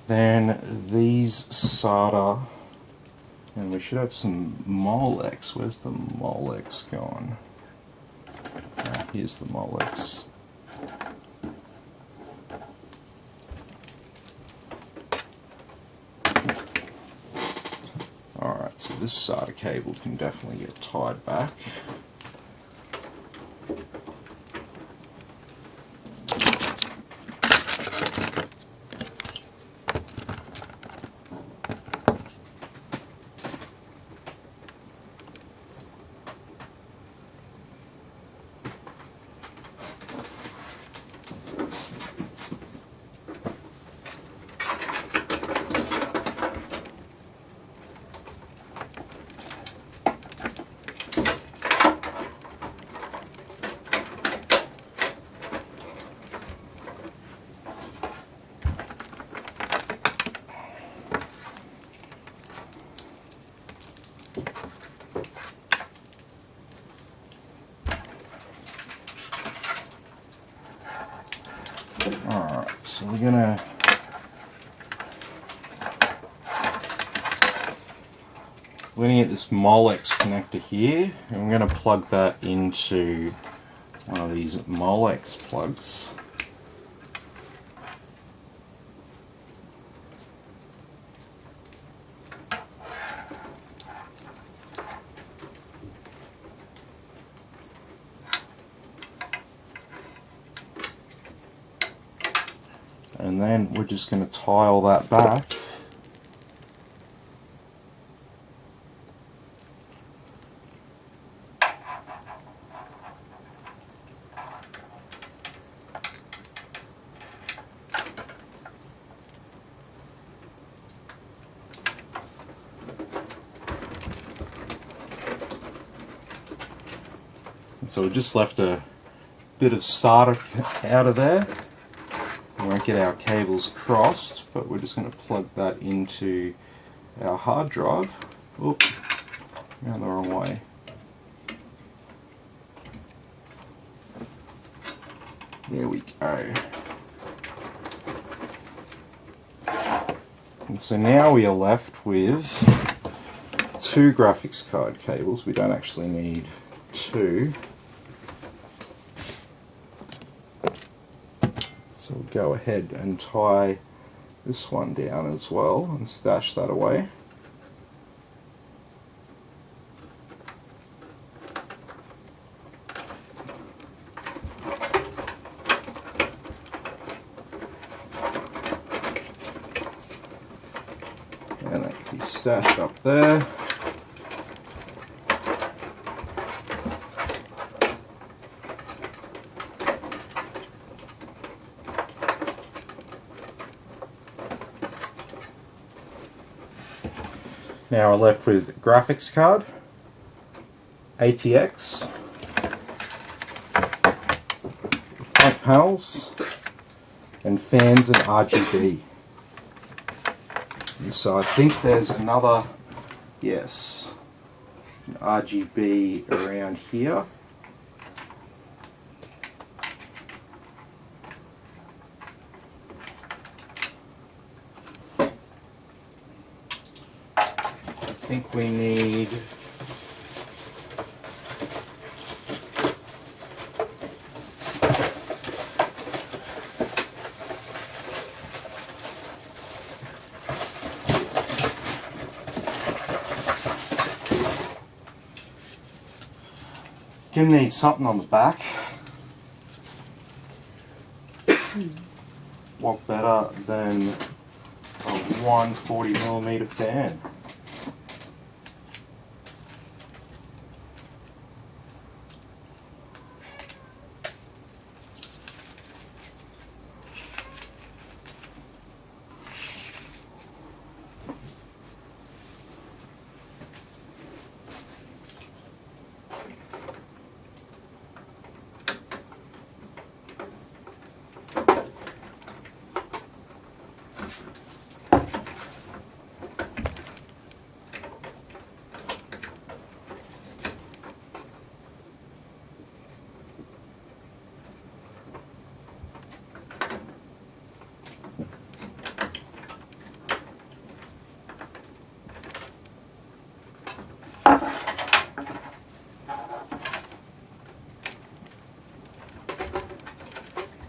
Then these SATA, and we should have some Molex. Where's the Molex gone? Here's the Molex. Alright, so this SATA cable can definitely get tied back. Alright, so we're gonna get this Molex connector here, and we're gonna plug that into one of these Molex plugs. And then we're just going to tie all that back. And so we just left a bit of solder out of there. We won't get our cables crossed, but we're just going to plug that into our hard drive. Oop, going the wrong way. There we go. And so now we are left with 2 graphics card cables. We don't actually need 2. So we'll go ahead and tie this one down as well and stash that away. And that can be stashed up there. Now we're left with graphics card, ATX, front panels, and fans and RGB. And so I think there's another, yes, an RGB around here. I think we need gonna need something on the back. What better than a 140mm fan?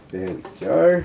There we go.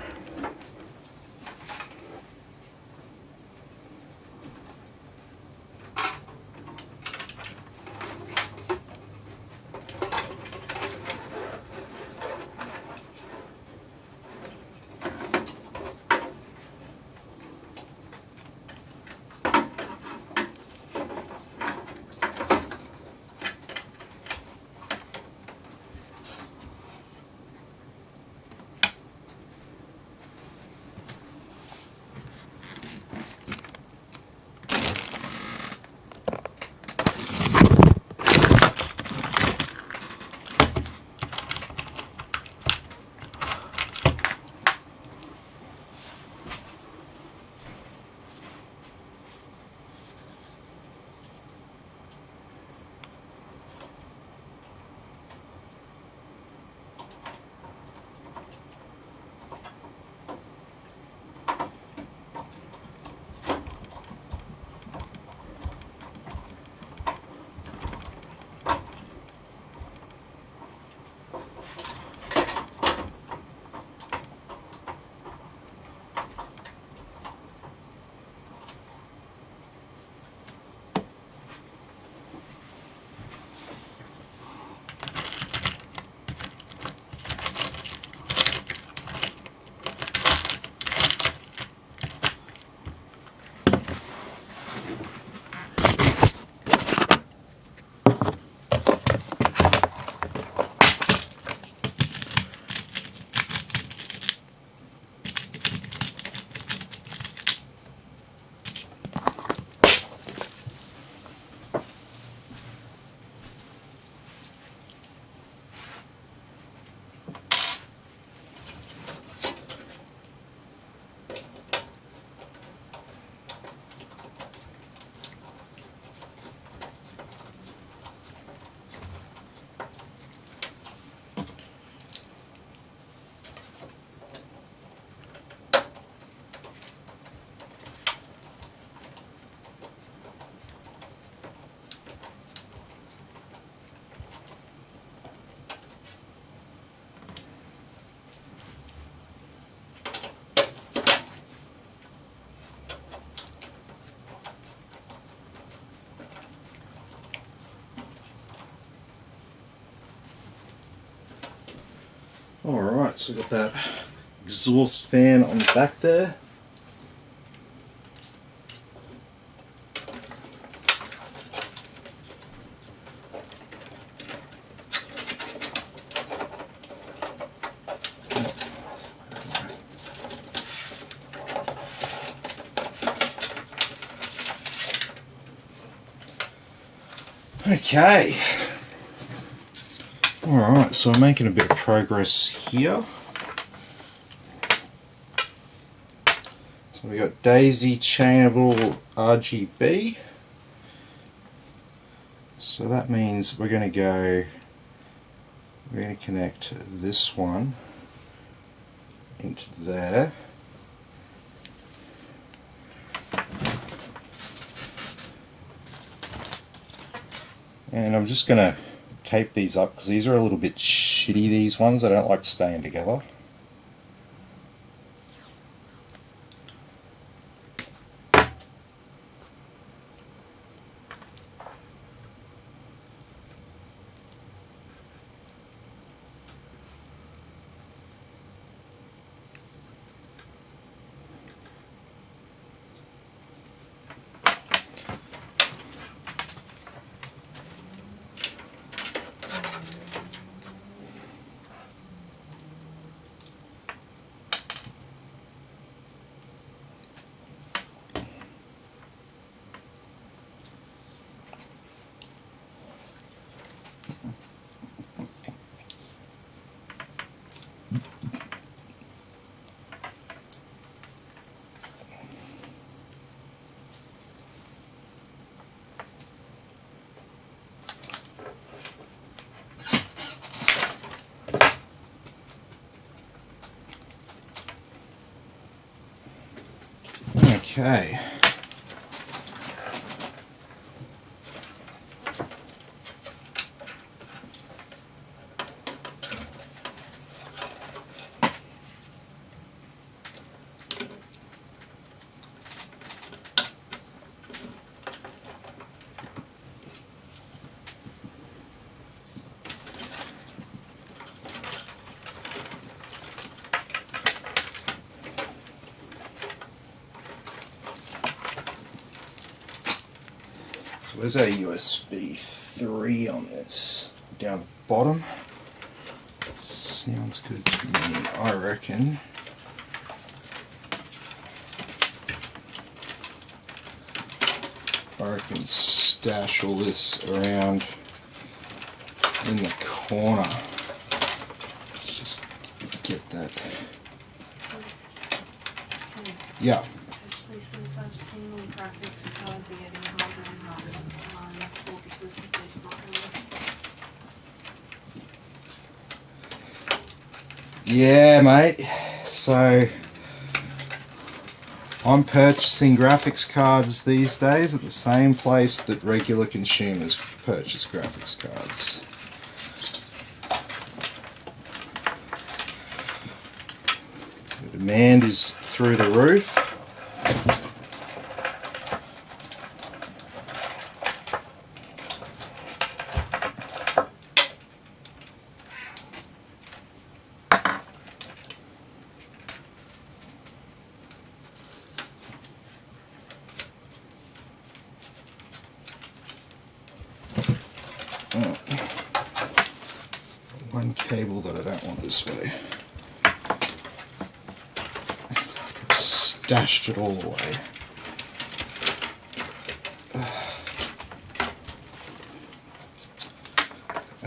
Alright, so we've got that exhaust fan on the back there. Okay. Alright, so I'm making a bit of progress here. So we got daisy chainable RGB. So that means we're going to connect this one into there. And I'm just going to tape these up because these are a little bit shitty, these ones. I don't like staying together. Okay. So where's our USB 3 on this? Down the bottom. Sounds good to me, I reckon. Stash all this around in the corner. Let's just get that. Yeah. Especially since I've seen graphics cards are getting harder and harder to find or because of those buttons. Yeah, mate. So I'm purchasing graphics cards these days at the same place that regular consumers purchase graphics cards. The demand is through the roof. One cable that I don't want this way. I've stashed it all away.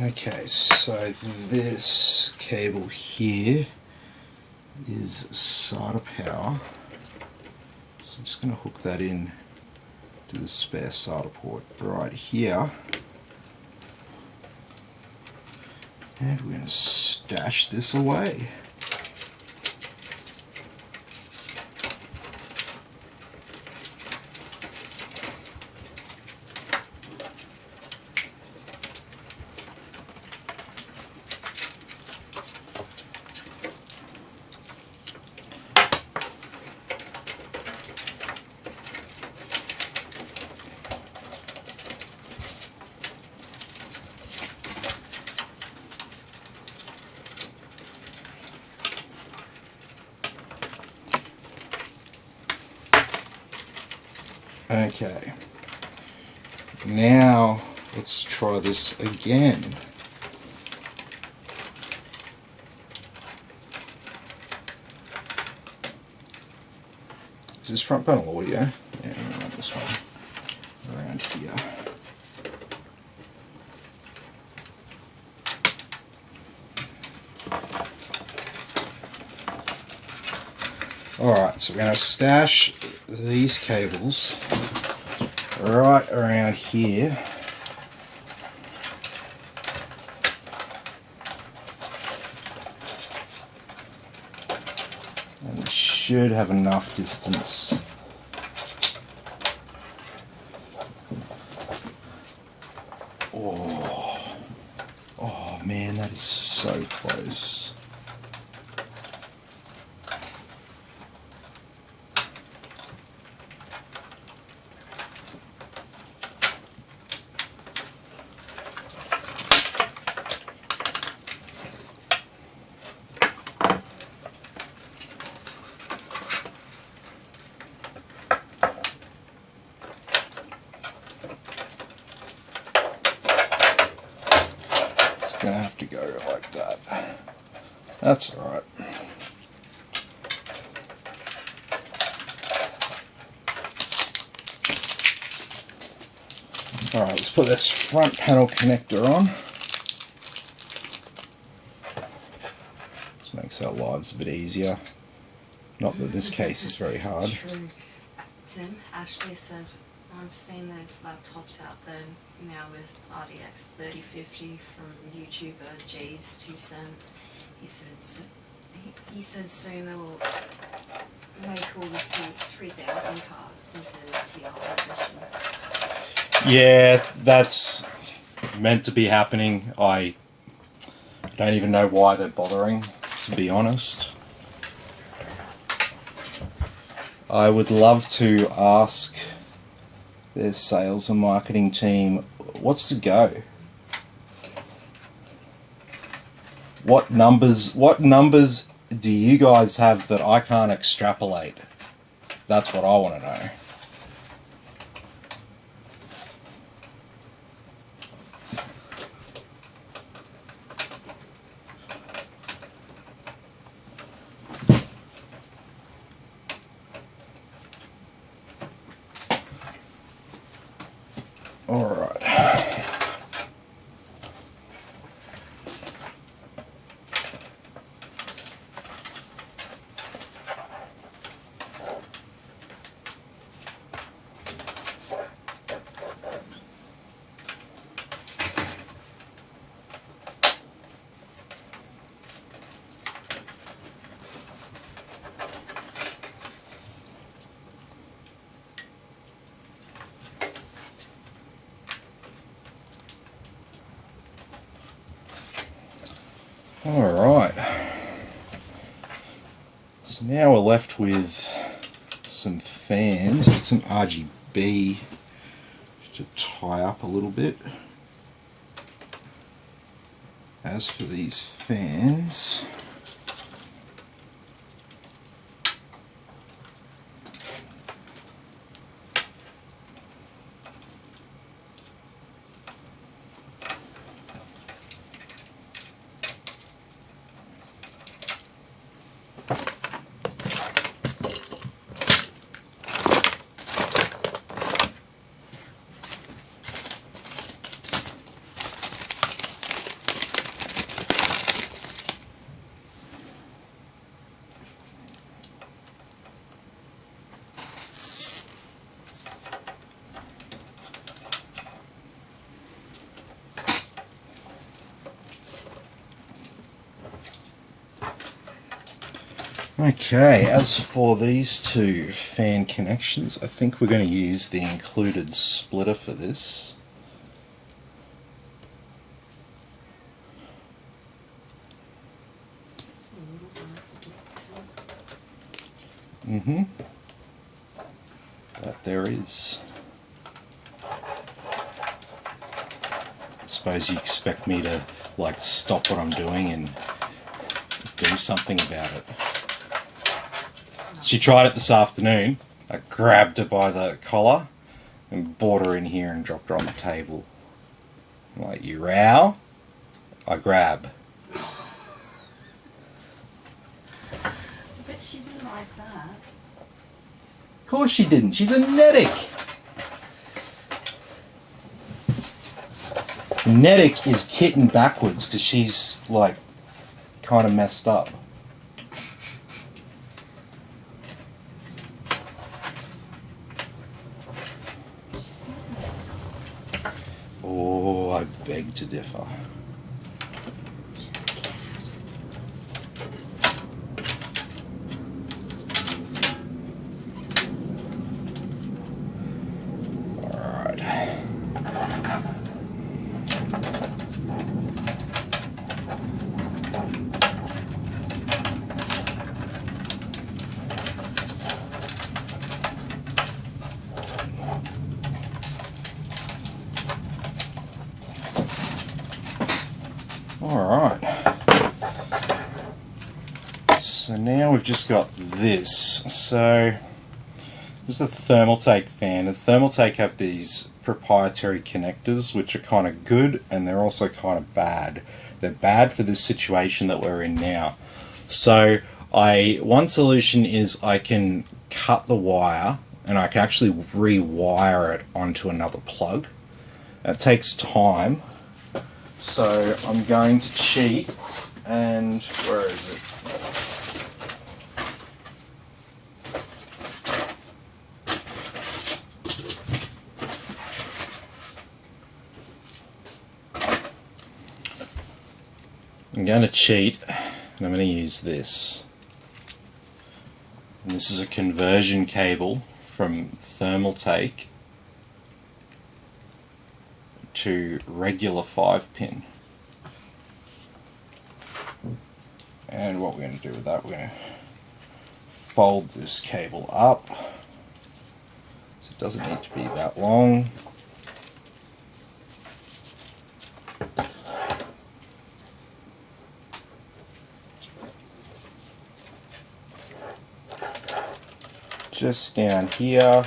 Okay, so this cable here is SATA power. So I'm just going to hook that in to the spare SATA port right here. And we're going to stash this away. Okay, now let's try this again. Is this front panel audio? Yeah, I want this one around here. Alright, so we're going to stash these cables right around here. And we should have enough distance. Oh man, that is so close. Gonna have to go like that. That's all right. All right, let's put this front panel connector on. This makes our lives a bit easier. Not that this case is very hard. True. Tim, Ashley said, I've seen those laptops out there now with RTX 3050 from YouTuber J's 2 cents. He said soon they will make all the 3000 cards into TR edition. Yeah, that's meant to be happening. I don't even know why they're bothering, to be honest. I would love to ask their sales and marketing team, what's the go? What numbers do you guys have that I can't extrapolate? That's what I want to know. All right. Alright, so now we're left with some fans with some RGB to tie up a little bit. As for these fans, okay, as for these two fan connections, I think we're going to use the included splitter for this. That there is. I suppose you expect me to like stop what I'm doing and do something about it. She tried it this afternoon. I grabbed her by the collar and brought her in here and dropped her on the table. I'm like, you row, I grab. But she didn't like that. Of course she didn't. She's a netic. Netic is kitten backwards because she's like kind of messed up. I beg to differ. Alright, so now we've just got this. So this is a Thermaltake fan. And Thermaltake have these proprietary connectors which are kind of good and they're also kind of bad. They're bad for this situation that we're in now. So one solution is I can cut the wire and I can actually rewire it onto another plug. That takes time. So I'm going to cheat, and where is it? I'm going to cheat, and I'm going to use this. And this is a conversion cable from Thermaltake to regular 5-pin. And what we're going to do with that, we're going to fold this cable up so it doesn't need to be that long. Just down here.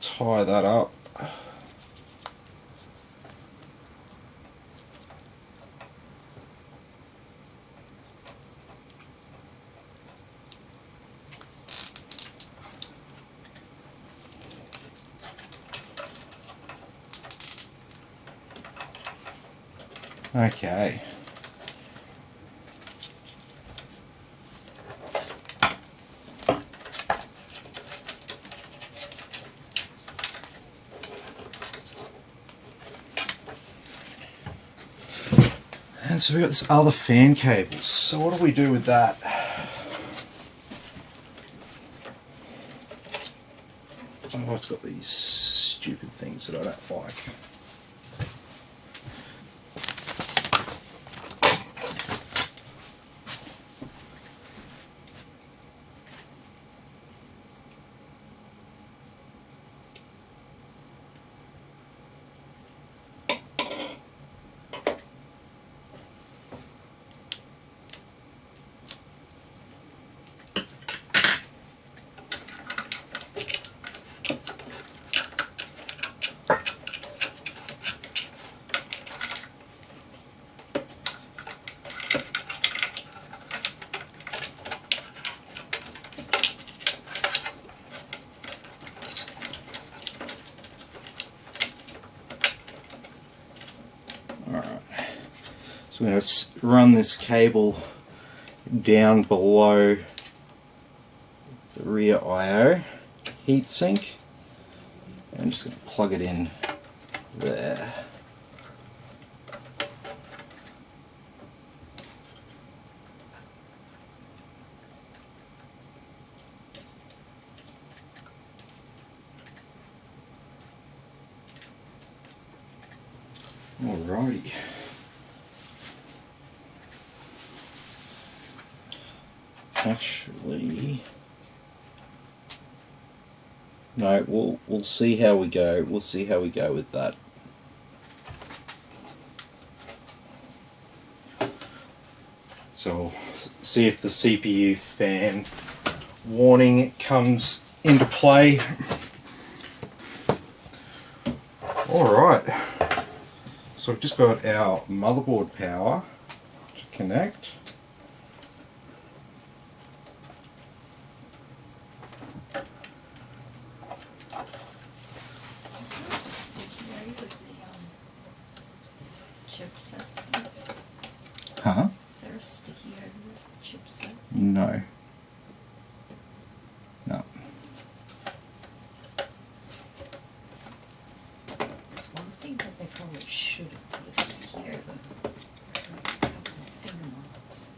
Tie that up. Okay. And so we've got this other fan cable. So what do we do with that? Oh, it's got these stupid things that I don't like. So I'm going to run this cable down below the rear I/O heatsink. I'm just going to plug it in there. Alrighty. Actually, no, we'll see how we go. We'll see how we go with that. So see if the CPU fan warning comes into play. Alright, so we've just got our motherboard power to connect. Huh? Is there a sticky over the chipset? No. No. It's one thing that they probably should have put a sticky over. So a couple of finger marks.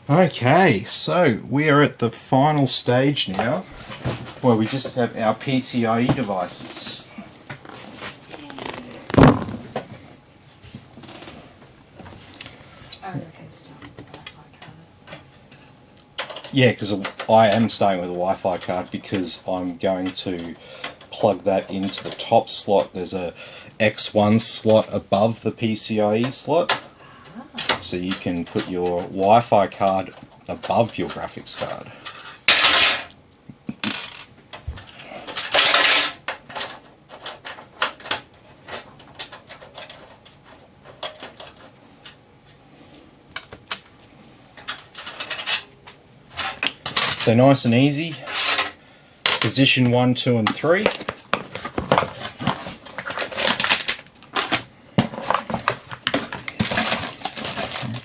Okay, so we are at the final stage now, where we just have our PCIe devices. I reckon start with the Wi-Fi card. Yeah, because I am starting with a Wi-Fi card because I'm going to plug that into the top slot. There's a X1 slot above the PCIe slot. So you can put your Wi-Fi card above your graphics card. So nice and easy. Position 1, 2 and 3.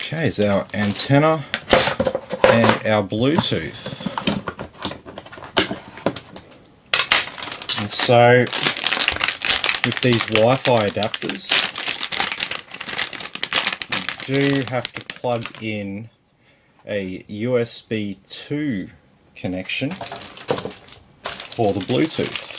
Okay, is our antenna and our Bluetooth. And so with these Wi-Fi adapters, you do have to plug in a USB 2 connection for the Bluetooth.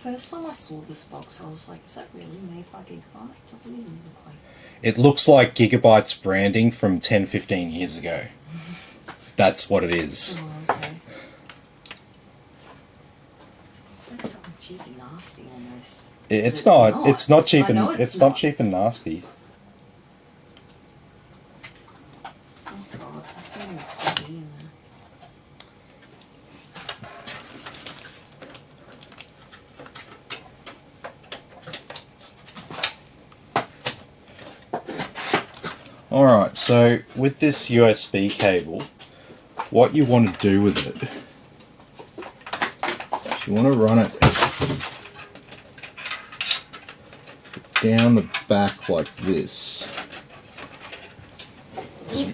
First time I saw this box, I was like, is that really made by Gigabyte? It doesn't even look like it. It looks like Gigabyte's branding from 10-15 years ago. That's what it is. Oh, okay. It's like something cheap and nasty almost. It's not. It's not cheap and I know it's not not cheap and nasty. Oh god, that's even a CD in there. Alright, so with this USB cable, what you want to do with it, you want to run it down the back like this.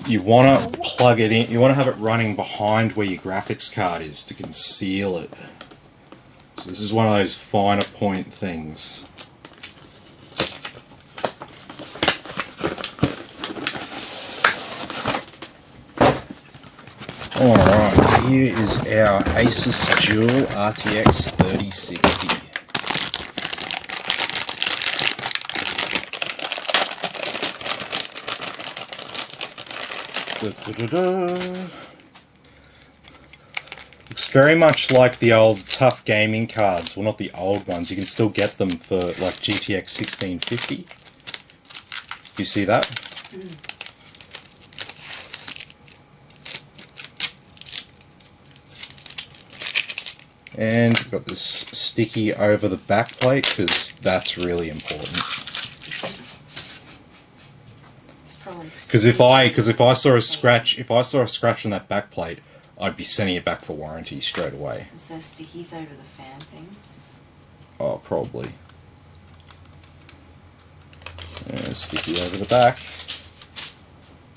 You want to plug it in, you want to have it running behind where your graphics card is to conceal it. So this is one of those finer point things. Alright, here is our Asus Dual RTX 3060. Looks very much like the old tough gaming cards. Well, not the old ones. You can still get them for like GTX 1650. You see that? Mm. And we've got this sticky over the back plate because that's really important. Because if I saw a scratch on that back plate, I'd be sending it back for warranty straight away. Is there stickies over the fan things? Oh, probably. And sticky over the back,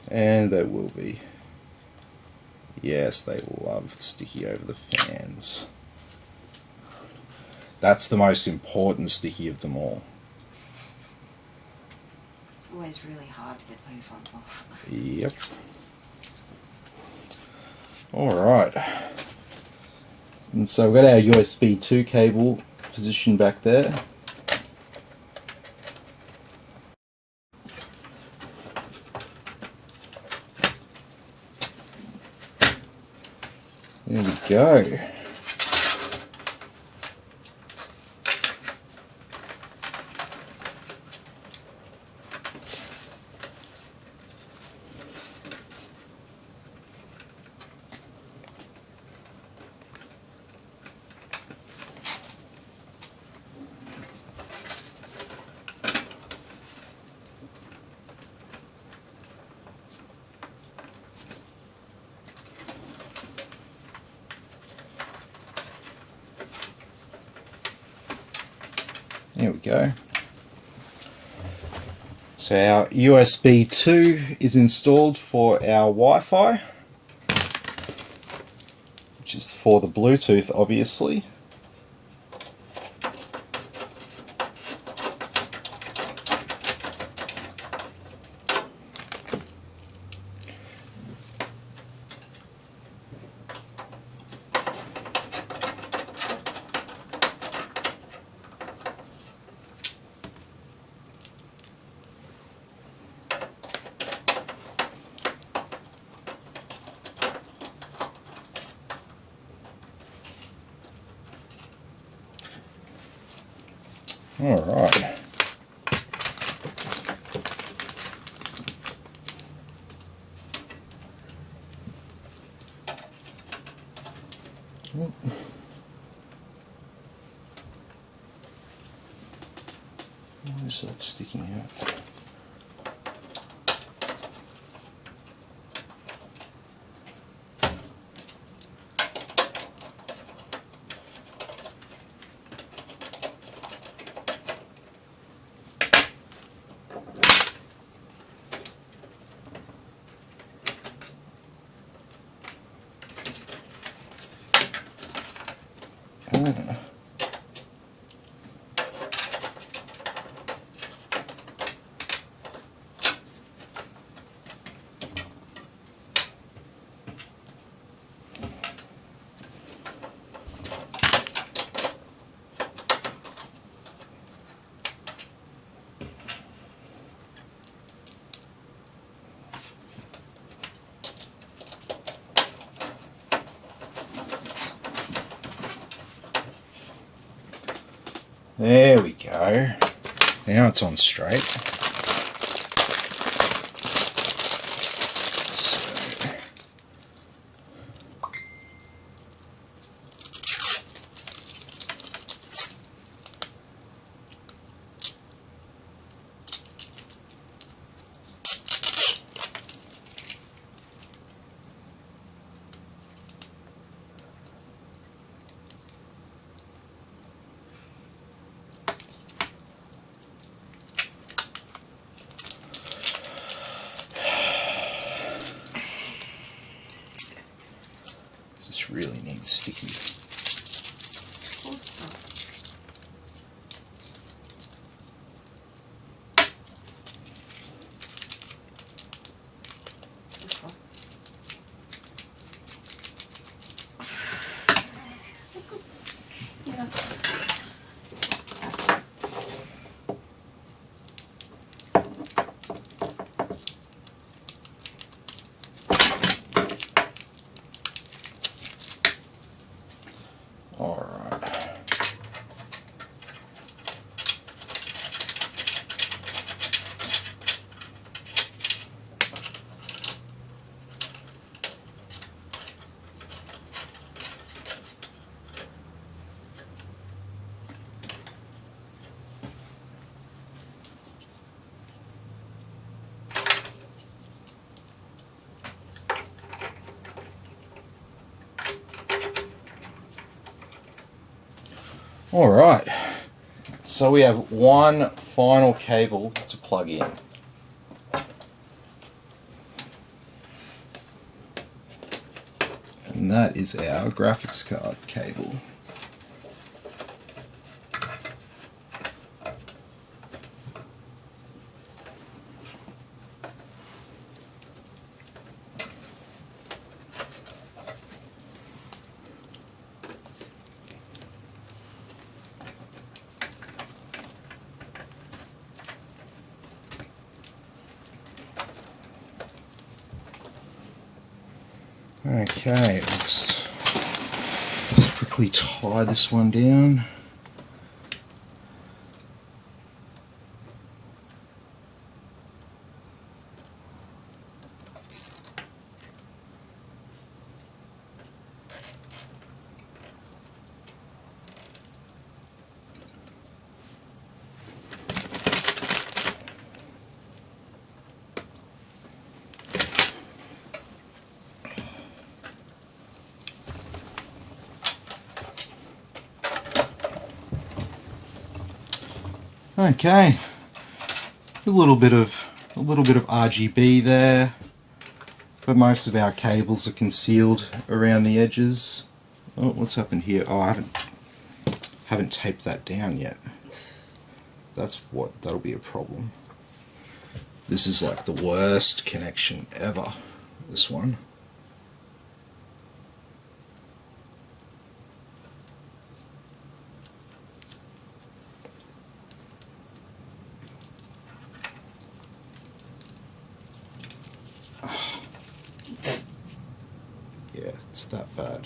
and there will be. Yes, they love sticky over the fans. That's the most important sticky of them all. It's always really hard to get those ones off. Yep. Alright. And so we've got our USB 2 cable positioned back there. There we go. There we go. So our USB 2 is installed for our Wi-Fi, which is for the Bluetooth, obviously. All right. Why is that sticking out? There we go. Now it's on straight. This really needs sticky. Of course it does. Yeah. All right. All right, so we have one final cable to plug in. And that is our graphics card cable. Okay, let's quickly tie this one down. Okay, a little bit of RGB there, but most of our cables are concealed around the edges. Oh, what's happened here? Oh, I haven't taped that down yet. That'll be a problem. This is like the worst connection ever, this one. Yeah, it's that bad.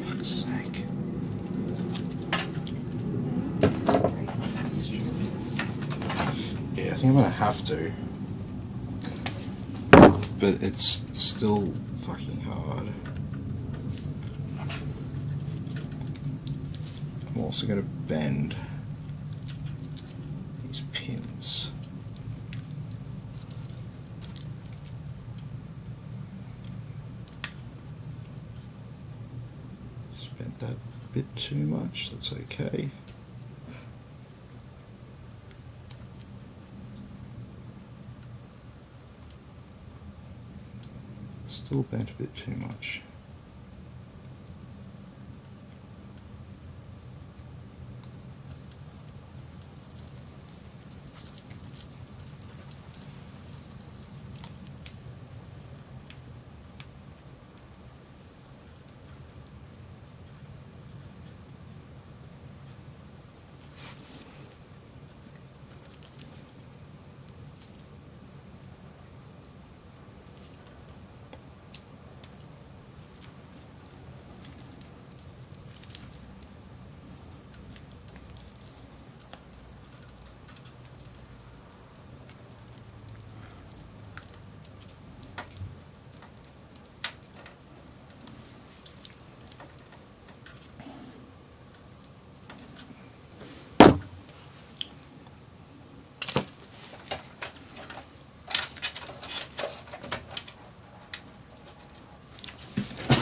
Fuck's sake. Yeah, I think I'm gonna have to. But it's still fucking hard. I'm also going to bend these pins. Just bent that a bit too much, that's okay. Still bent a bit too much.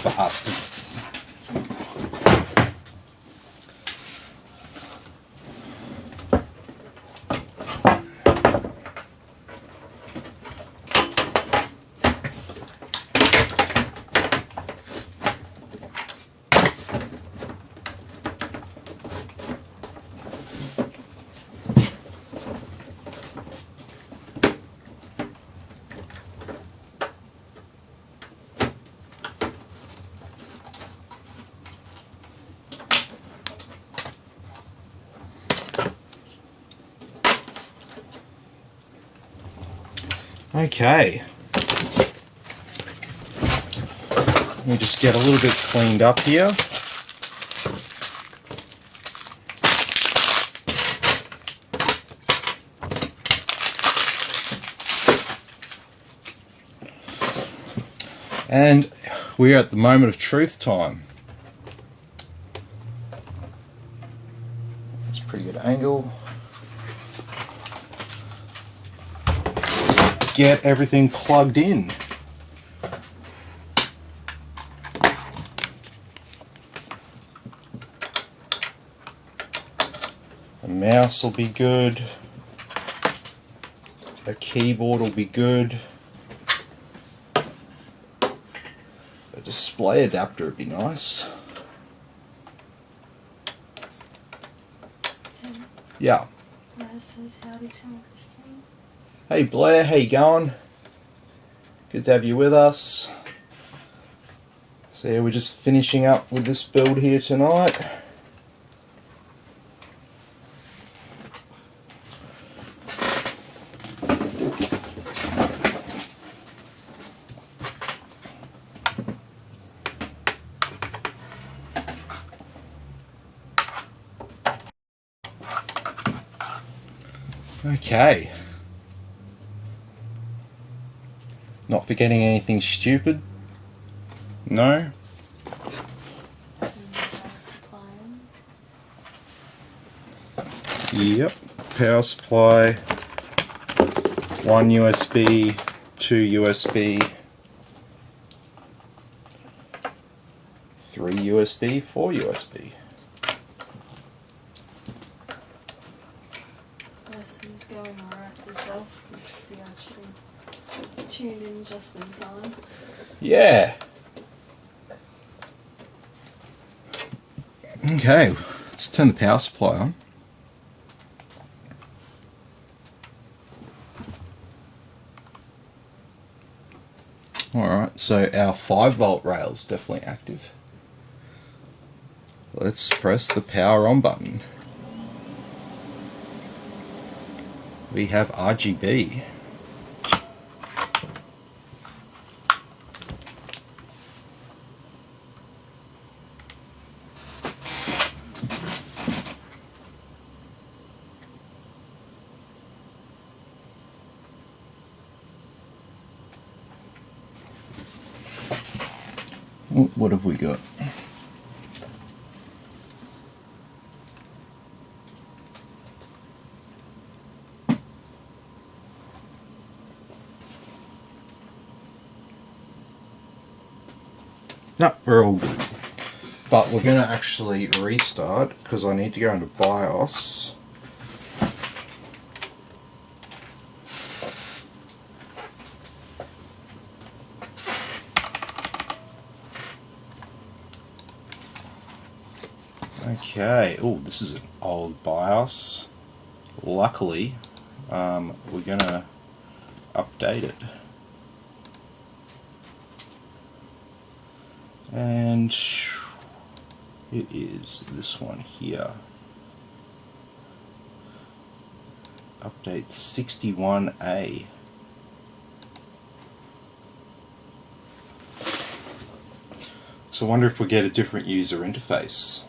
Bastard. Okay, let me just get a little bit cleaned up here. And we're at the moment of truth time. It's a pretty good angle. Get everything plugged in. A mouse will be good. A keyboard will be good. A display adapter would be nice. Tim, Yeah. Blair says howdy to Christine. Hey Blair, how you going? Good to have you with us. So yeah, we're just finishing up with this build here tonight. Okay. Not forgetting anything stupid? No? Turn the power supply on. Yep. Power supply. 1 USB, 2 USB, 3 USB, 4 USB. Lesson's going alright yourself. Good to see you actually tuned in just in time. Yeah. Okay, let's turn the power supply on. Alright, so our 5-volt rail is definitely active. Let's press the power on button. We have RGB. What have we got? No, we're all good. But we're going to actually restart because I need to go into BIOS. Okay, oh, this is an old BIOS. Luckily, we're going to update it. And it is this one here. Update 61A. So I wonder if we get a different user interface.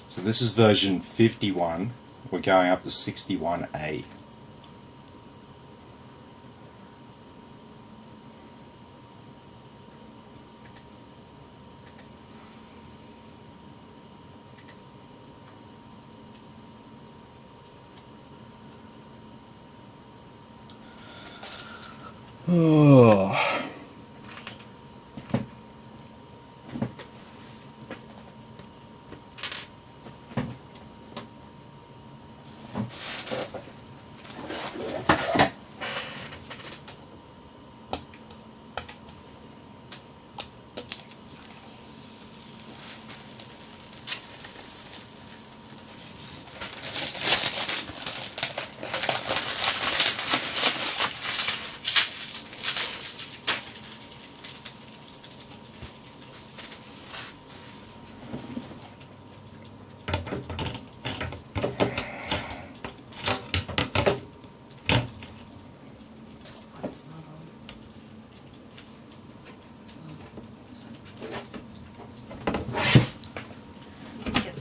So this is version 51. We're going up to 61A. Oh. It's not on. Yep.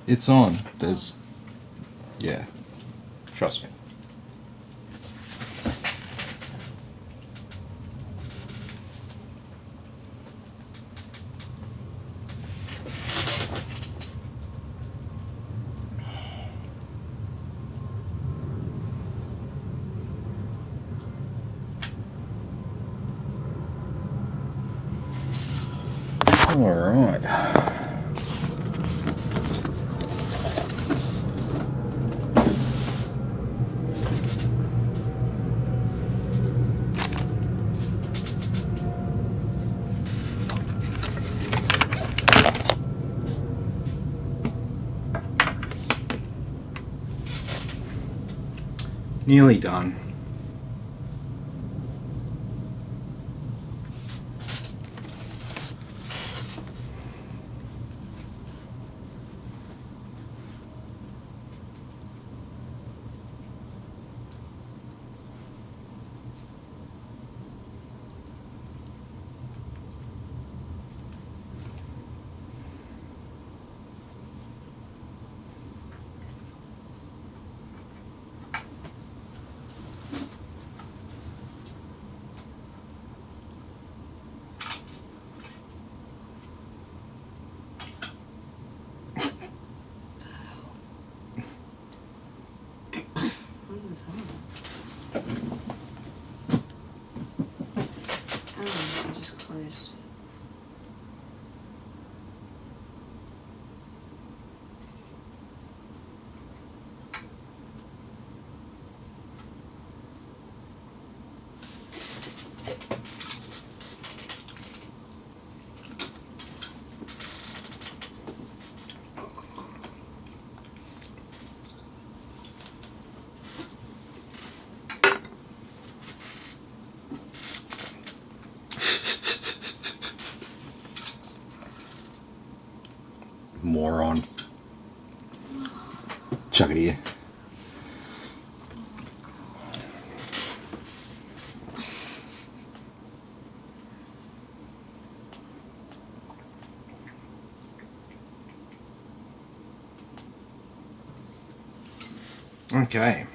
It's on. There's... yeah. Trust me. All right. Nearly done. is on? Oh, I just closed. Moron. Chuck it here. Okay.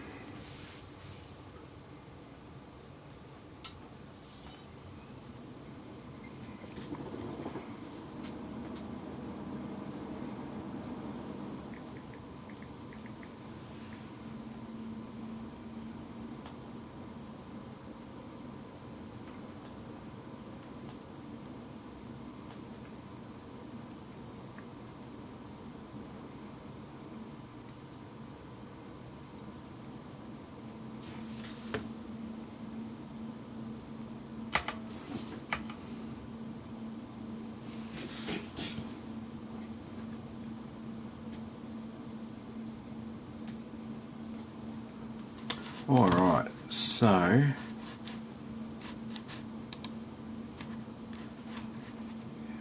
Alright, so here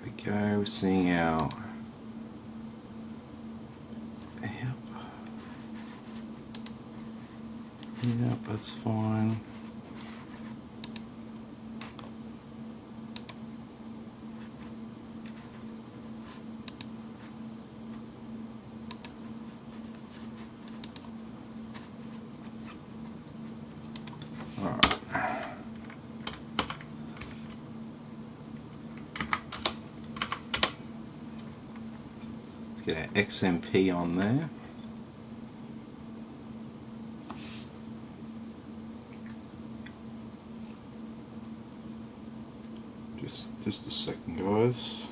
we go, we're seeing our Yep, that's fine. Get our XMP on there. Just a second, guys.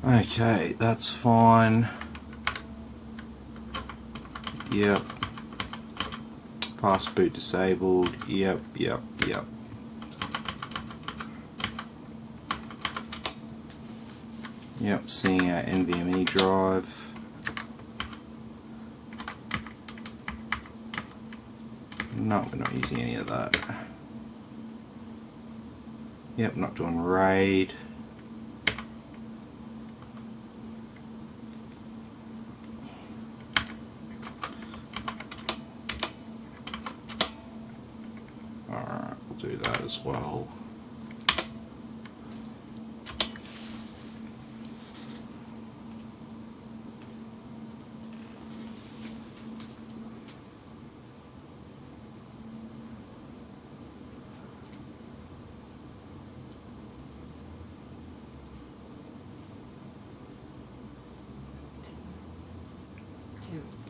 Okay, that's fine. Yep. Fast boot disabled. Yep. Yep, seeing our NVMe drive. No, we're not using any of that. Yep, not doing RAID. Alright, we'll do that as well.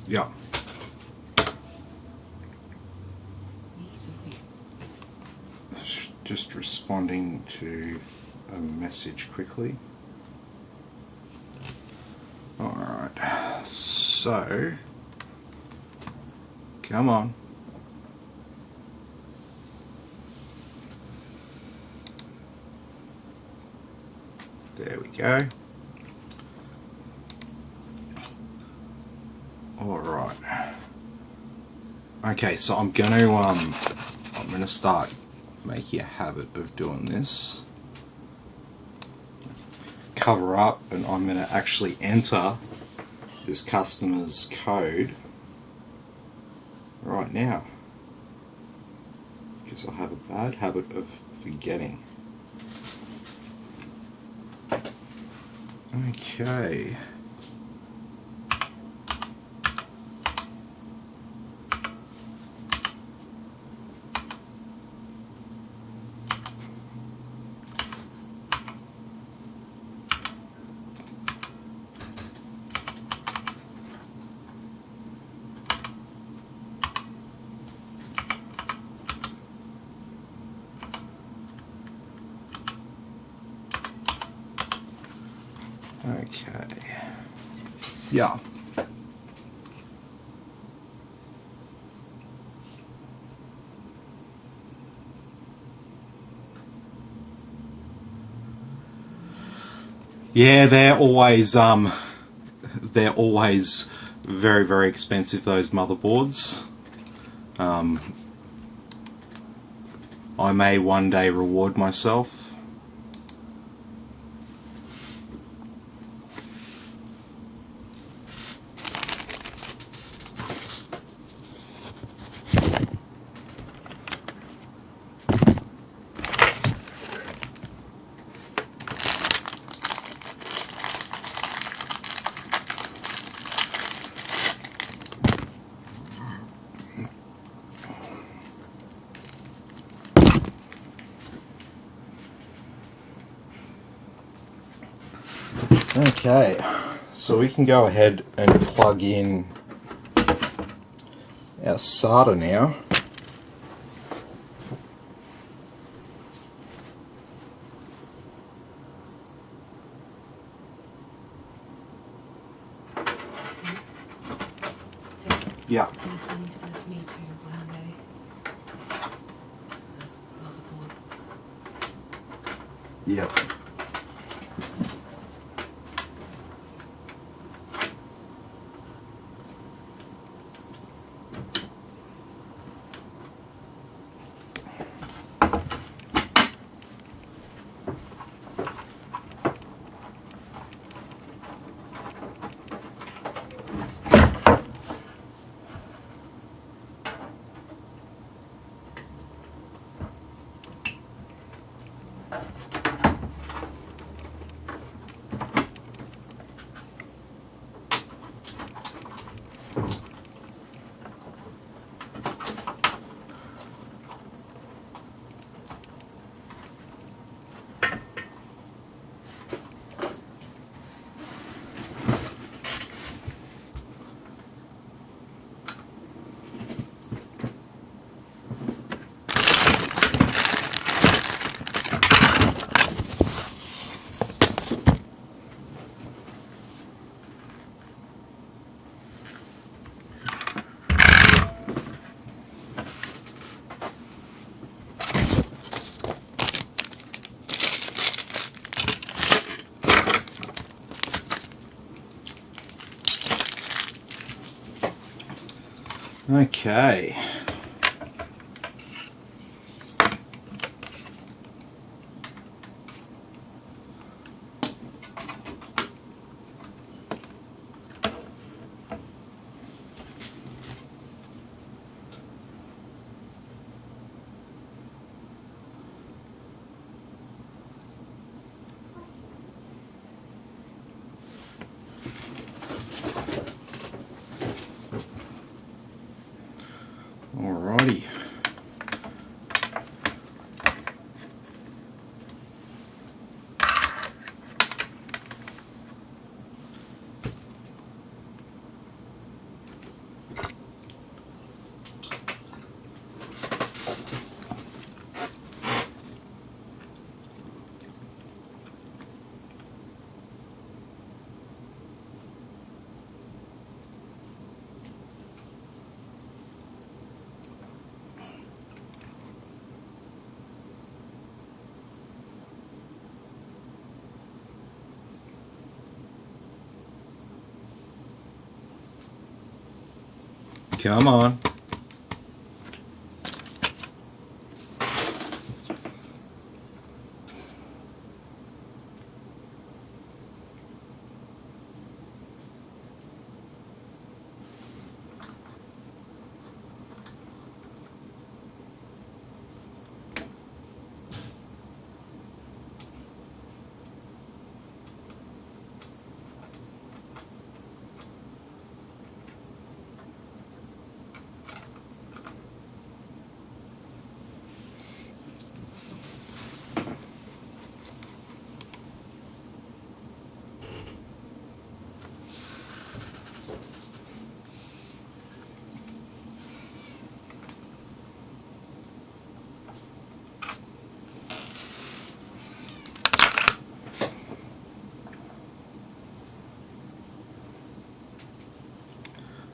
Yeah. Just responding to a message quickly. Alright, so come on. There we go. Alright. Okay, so I'm gonna start making a habit of doing this. Cover up, and I'm gonna actually enter this customer's code right now, because I have a bad habit of forgetting. Okay. Okay. Yeah. Yeah, they're always very, very expensive, those motherboards. I may one day reward myself. Okay, so we can go ahead and plug in our SATA now. Yeah. He says me too one day. Motherboard. Yep. Okay. Alrighty. Come on.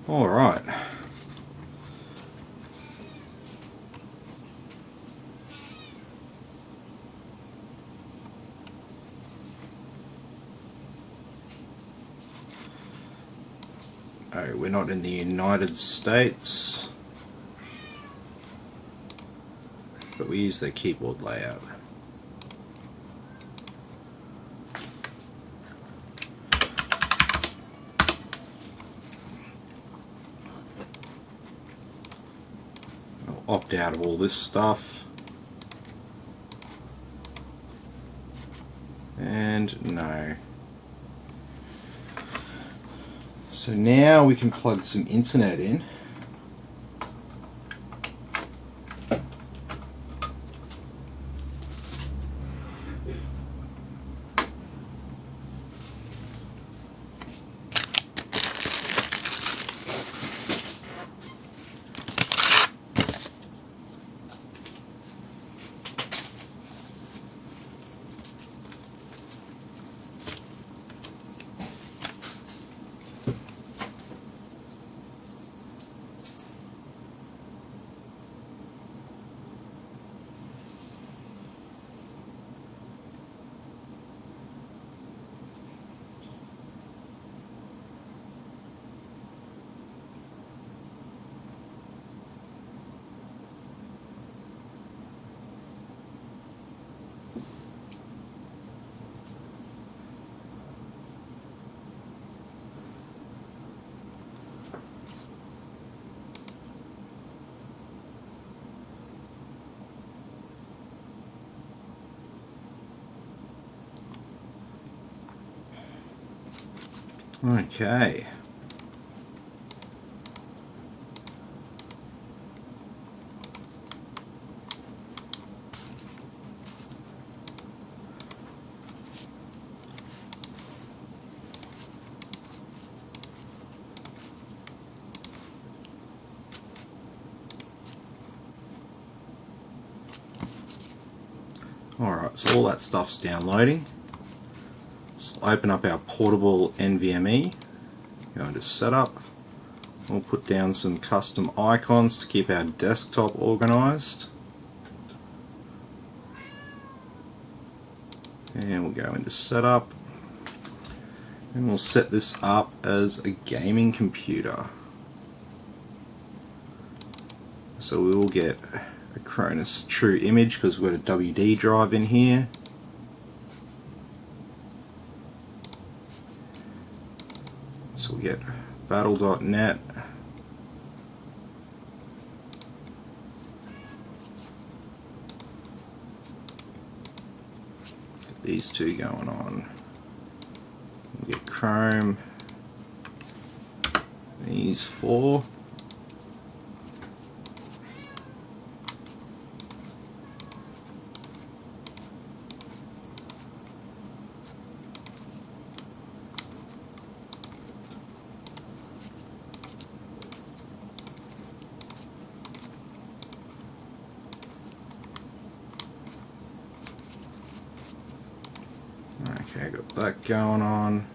All right. Oh, we're not in the United States, but we use their keyboard layout. I'll opt out of all this stuff. And no. So now we can plug some internet in. Okay. Alright, so all that stuff's downloading. So open up our portable NVMe, go into setup. We'll put down some custom icons to keep our desktop organized. And we'll go into setup. And we'll set this up as a gaming computer. So we will get a Cronus True image because we've got a WD drive in here. So we get battle.net. These two going on. We get Chrome. These four. Okay, got that going on.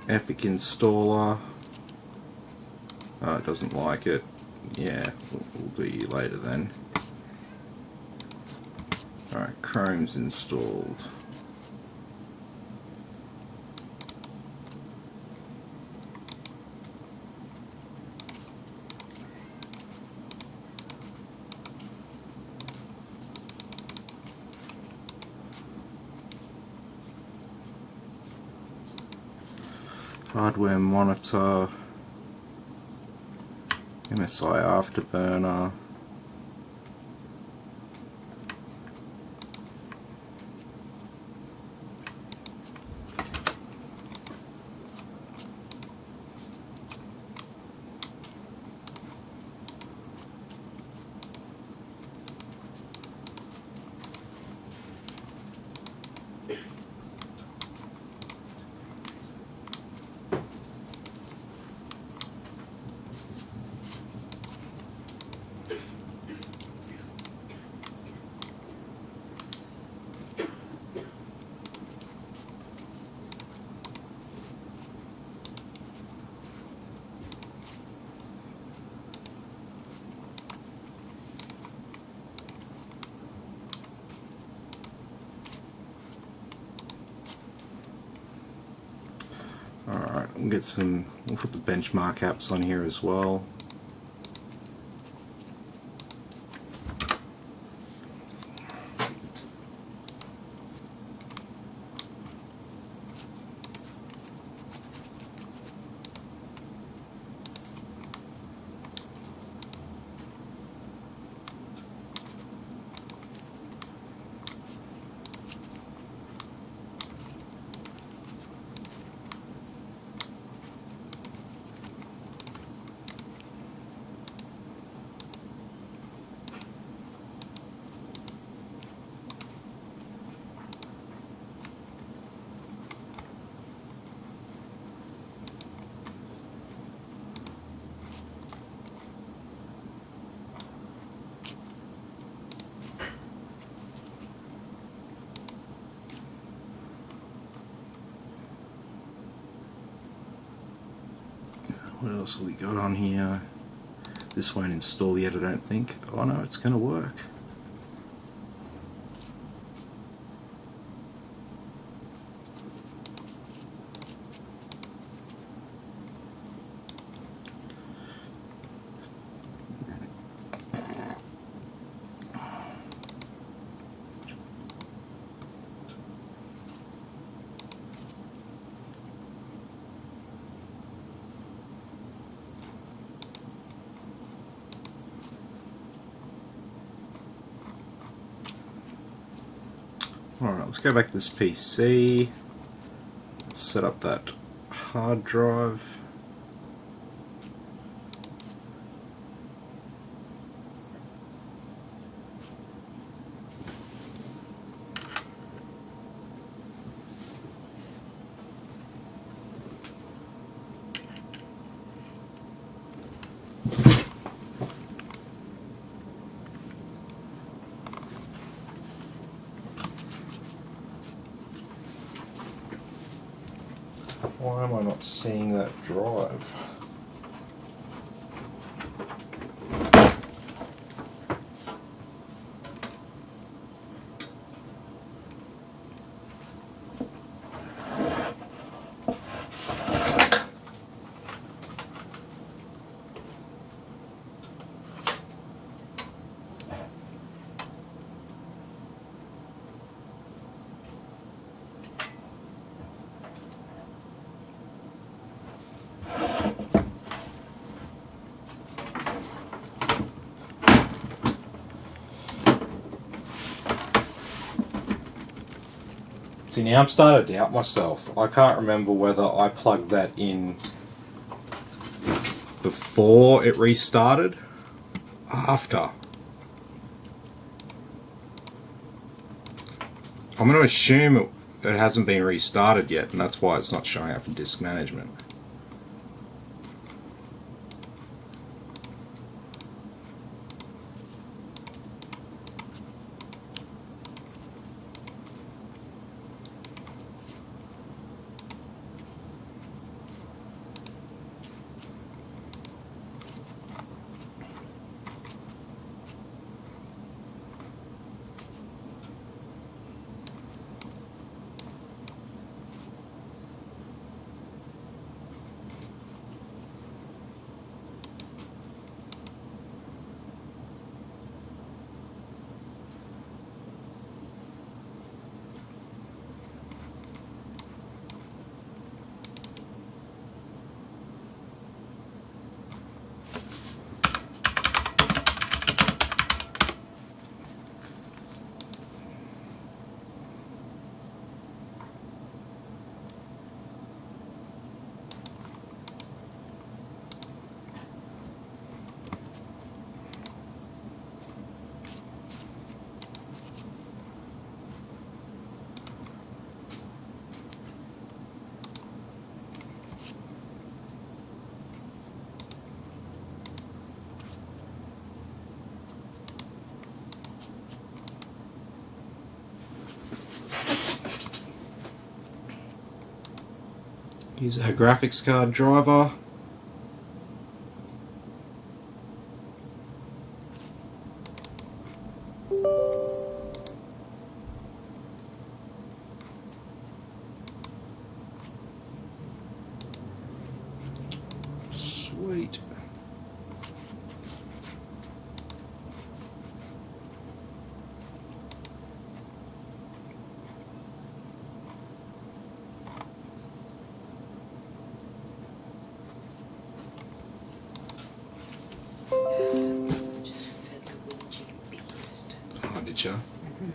Epic installer. Oh, it doesn't like it. Yeah, we'll do you later then. Alright, Chrome's installed. Hardware monitor, MSI Afterburner, We'll put the benchmark apps on here as well. What else have we got on here? This won't install yet, I don't think. Oh no, it's going to work. Alright, let's go back to this PC. Let's set up that hard drive. Why am I not seeing that drive? See, now I'm starting to doubt myself. I can't remember whether I plugged that in before it restarted, after. I'm going to assume it hasn't been restarted yet, and that's why it's not showing up in disk management. Use our graphics card driver. feature. Okay.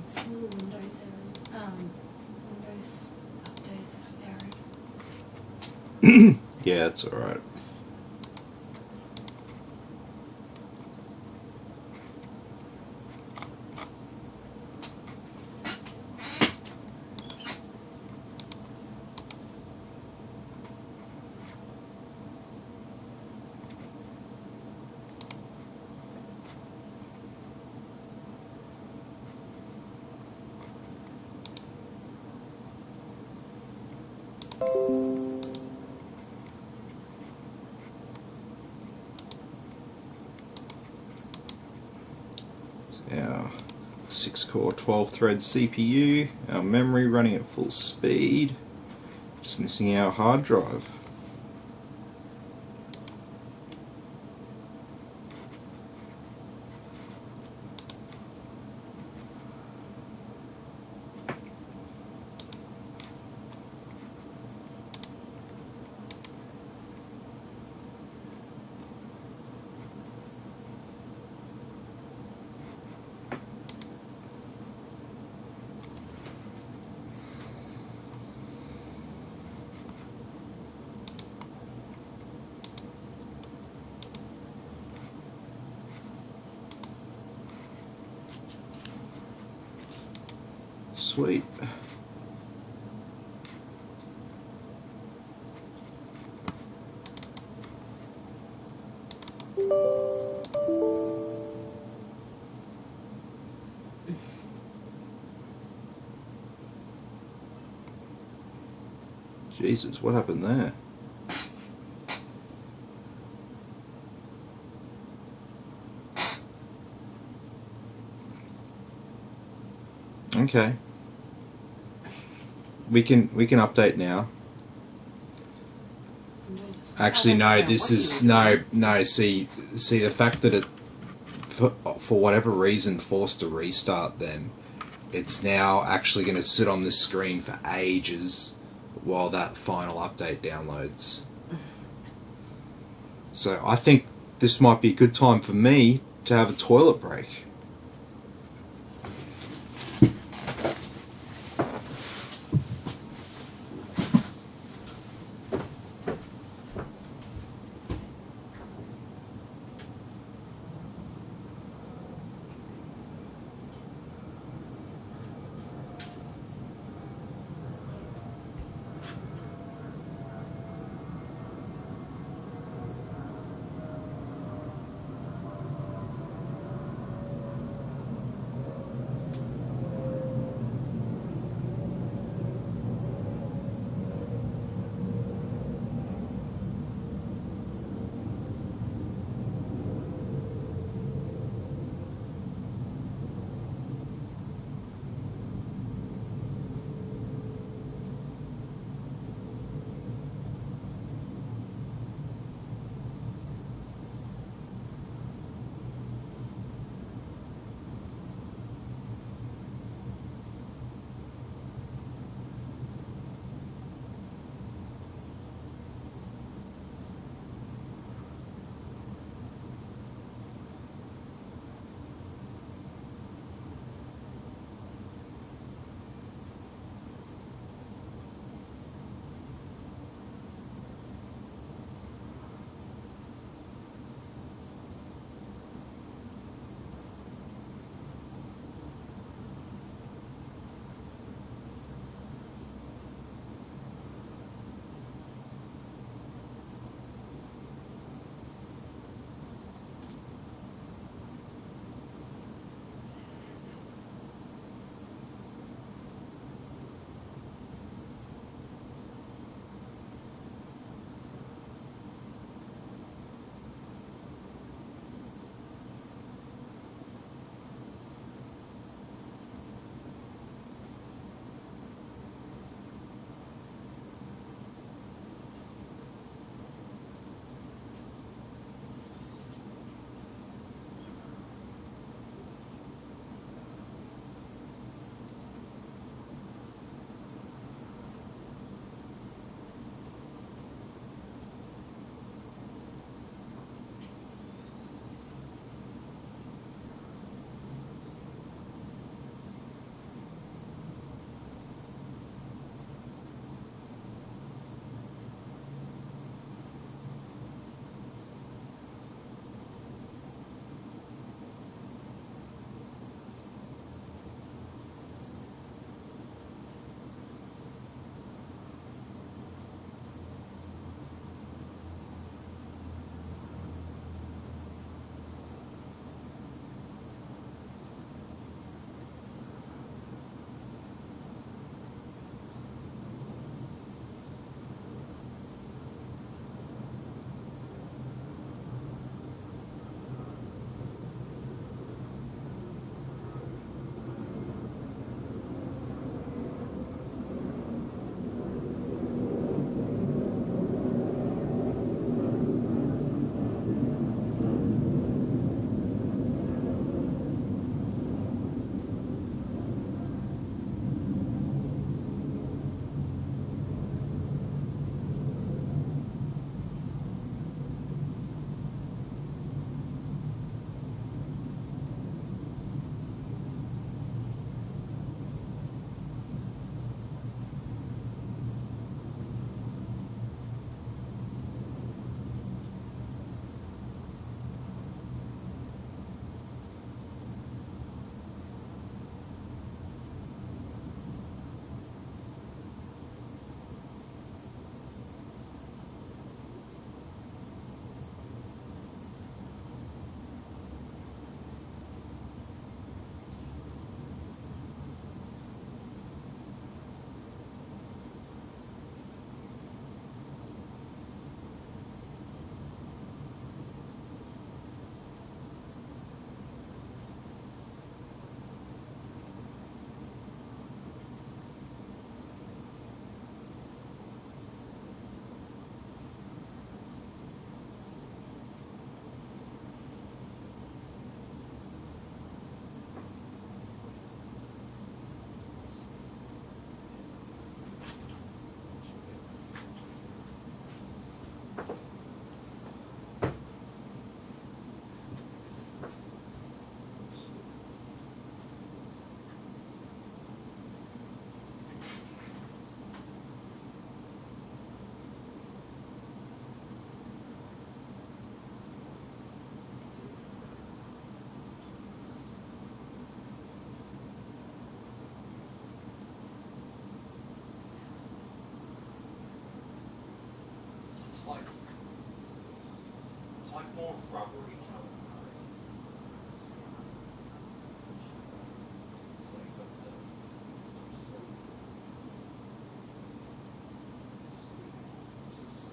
Some of the Windows updates have errored. Yeah, it's alright. Our 6-core 12-thread CPU, our memory running at full speed, just missing our hard drive. Sweet. Jesus, what happened there? Okay. We can update now. Actually, no. This is no. See the fact that it, for whatever reason, forced a restart. Then it's now actually going to sit on this screen for ages while that final update downloads. So I think this might be a good time for me to have a toilet break. It's like more rubbery calamari. It's like got the, it's not just like sweet.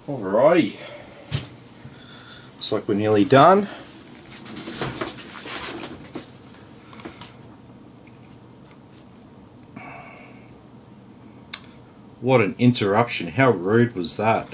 Alrighty, looks like we're nearly done. What an interruption, how rude was that?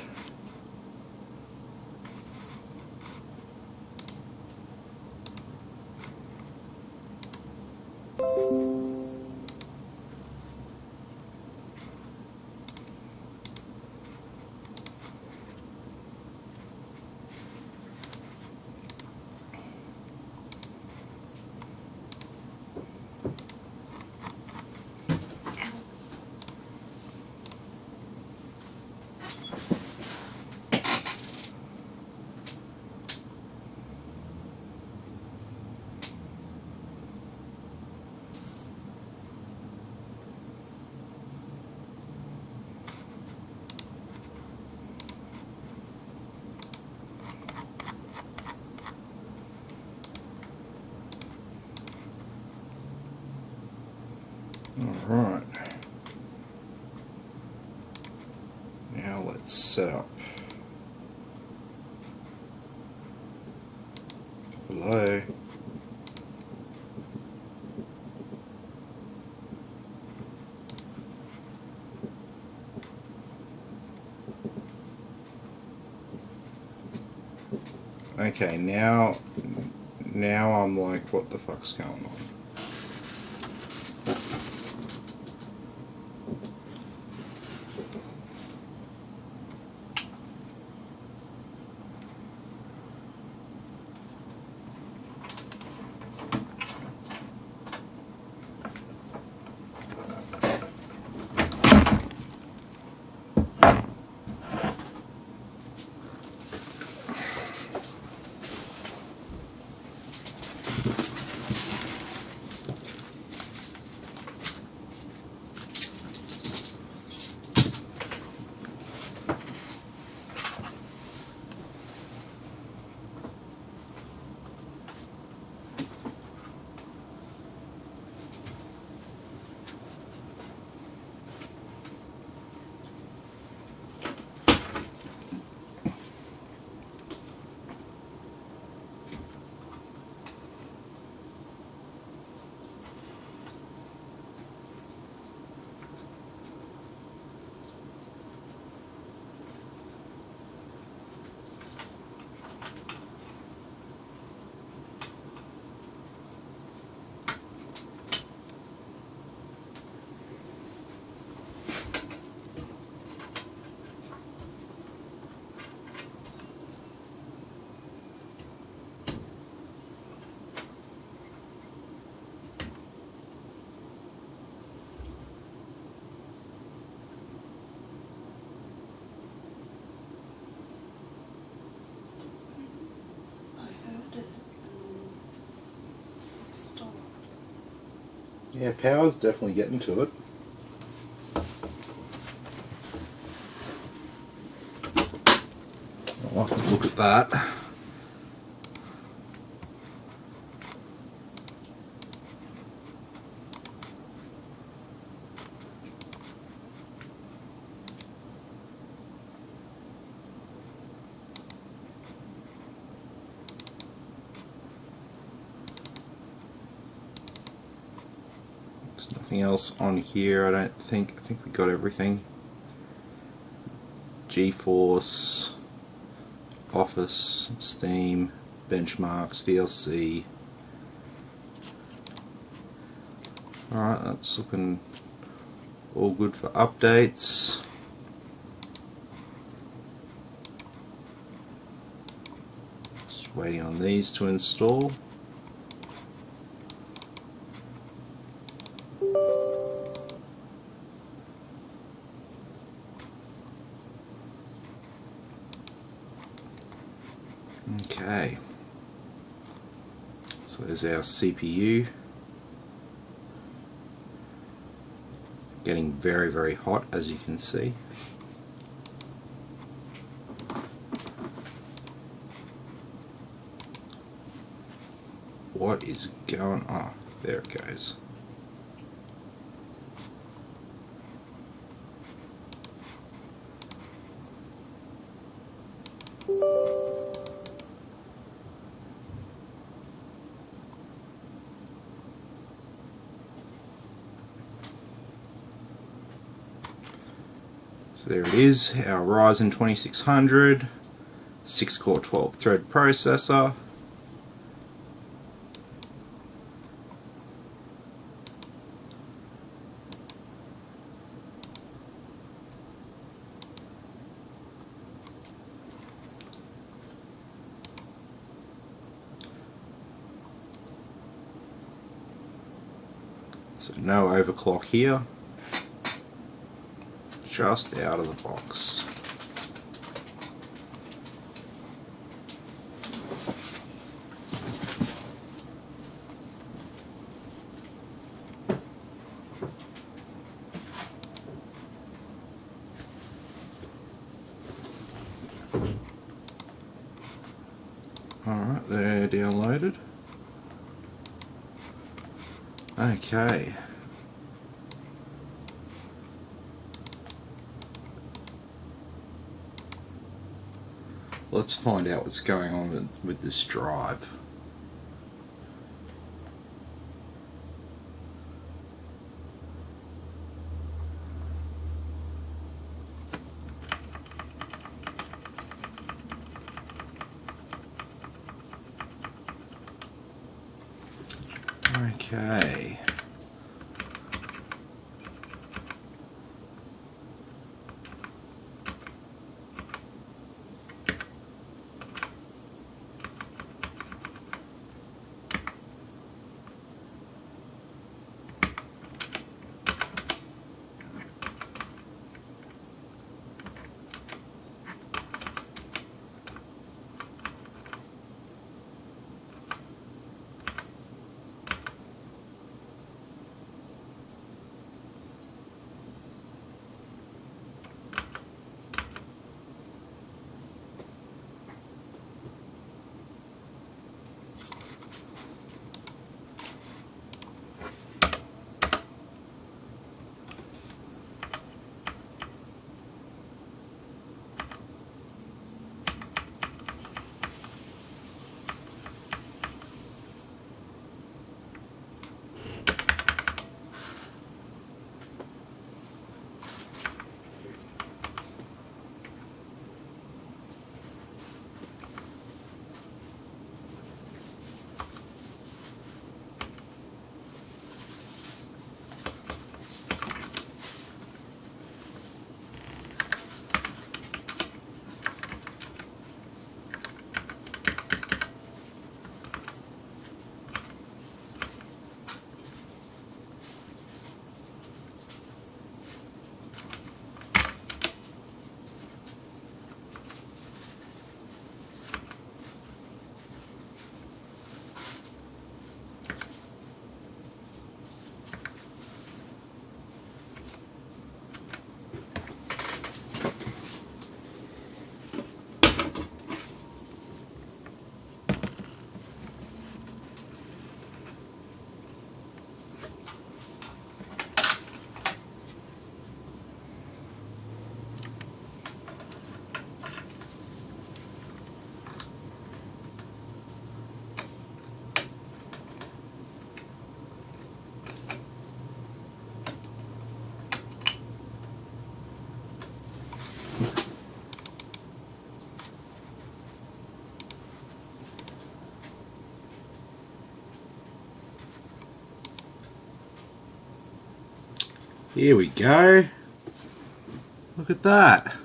Alright. Now let's set up. Hello. Okay, now I'm like, what the fuck's going on? Yeah, power's definitely getting to it. I'll have to look at that. There's nothing else on here, I don't think. I think we got everything. GeForce, Office, Steam, benchmarks, VLC. Alright, that's looking all good for updates. Just waiting on these to install. Okay, so there's our CPU. Getting very, very hot, as you can see. What is going on? There it goes. So there it is, our Ryzen 2600, 6-core 12-thread processor. So no overclock here. Just out of the box. Alright, they're downloaded. Okay. Let's find out what's going on with this drive. Okay. Here we go. Look at that.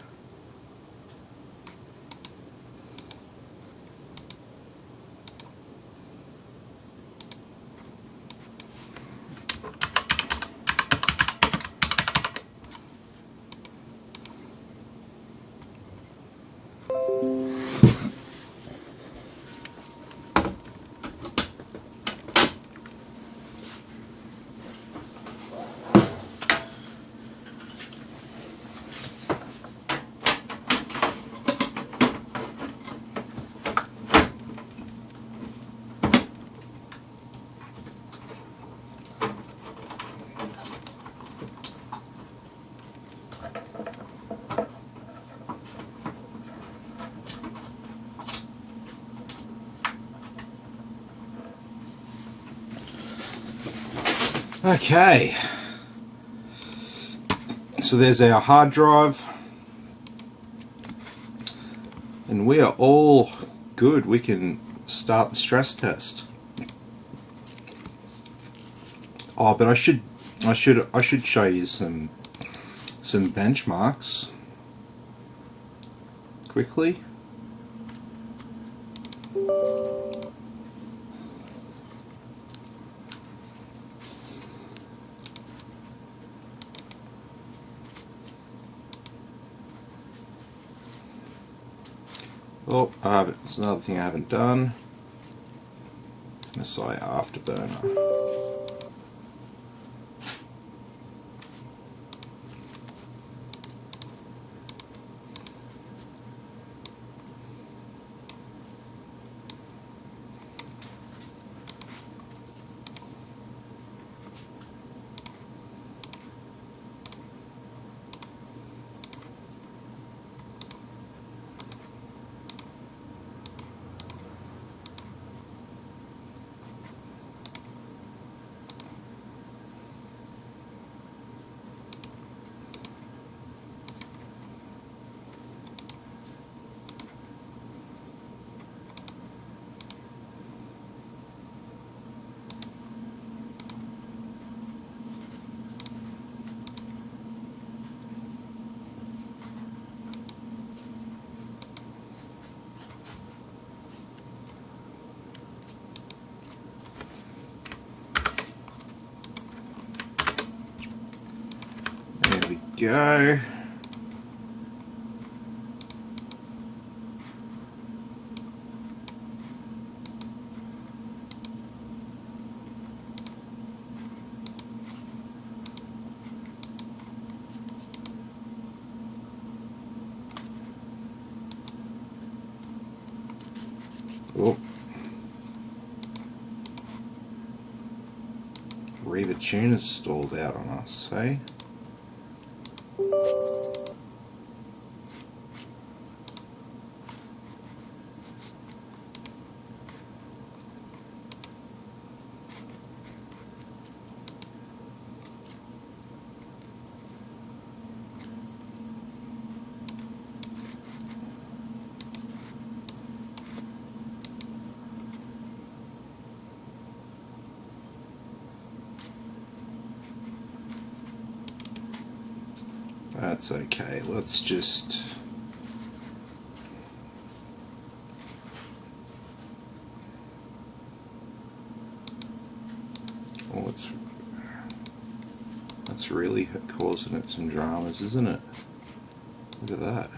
Okay, so there's our hard drive, and we are all good. We can start the stress test. Oh, but I should show you some benchmarks quickly. Oh, it's another thing I haven't done. MSI Afterburner. go. Oh. Reaver tuner's stalled out on us, hey? That's okay, let's just... Oh, that's really causing it some dramas, isn't it? Look at that.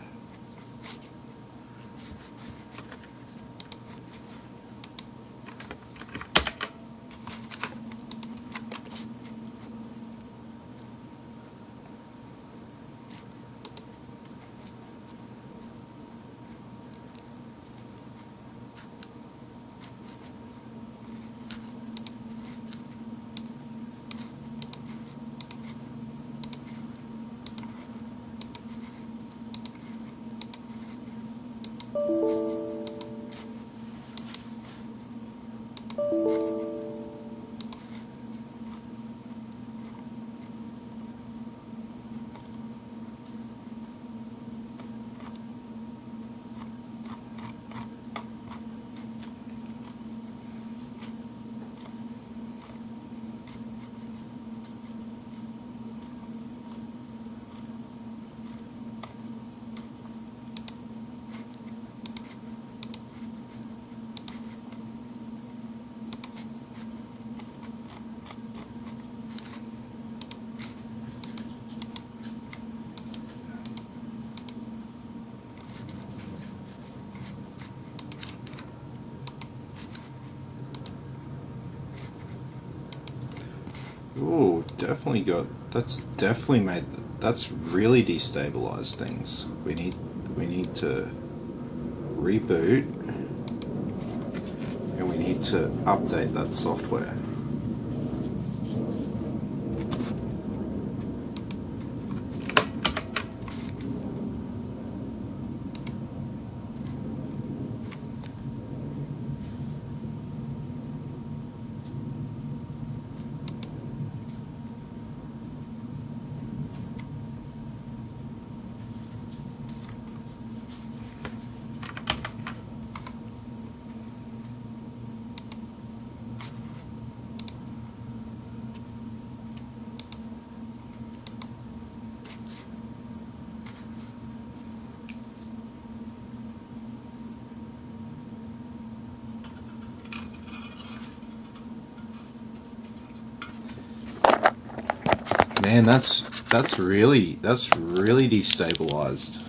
Ooh, definitely got... That's definitely made... That's really destabilized things. We need to reboot, and we need to update that software. Man, that's really destabilized.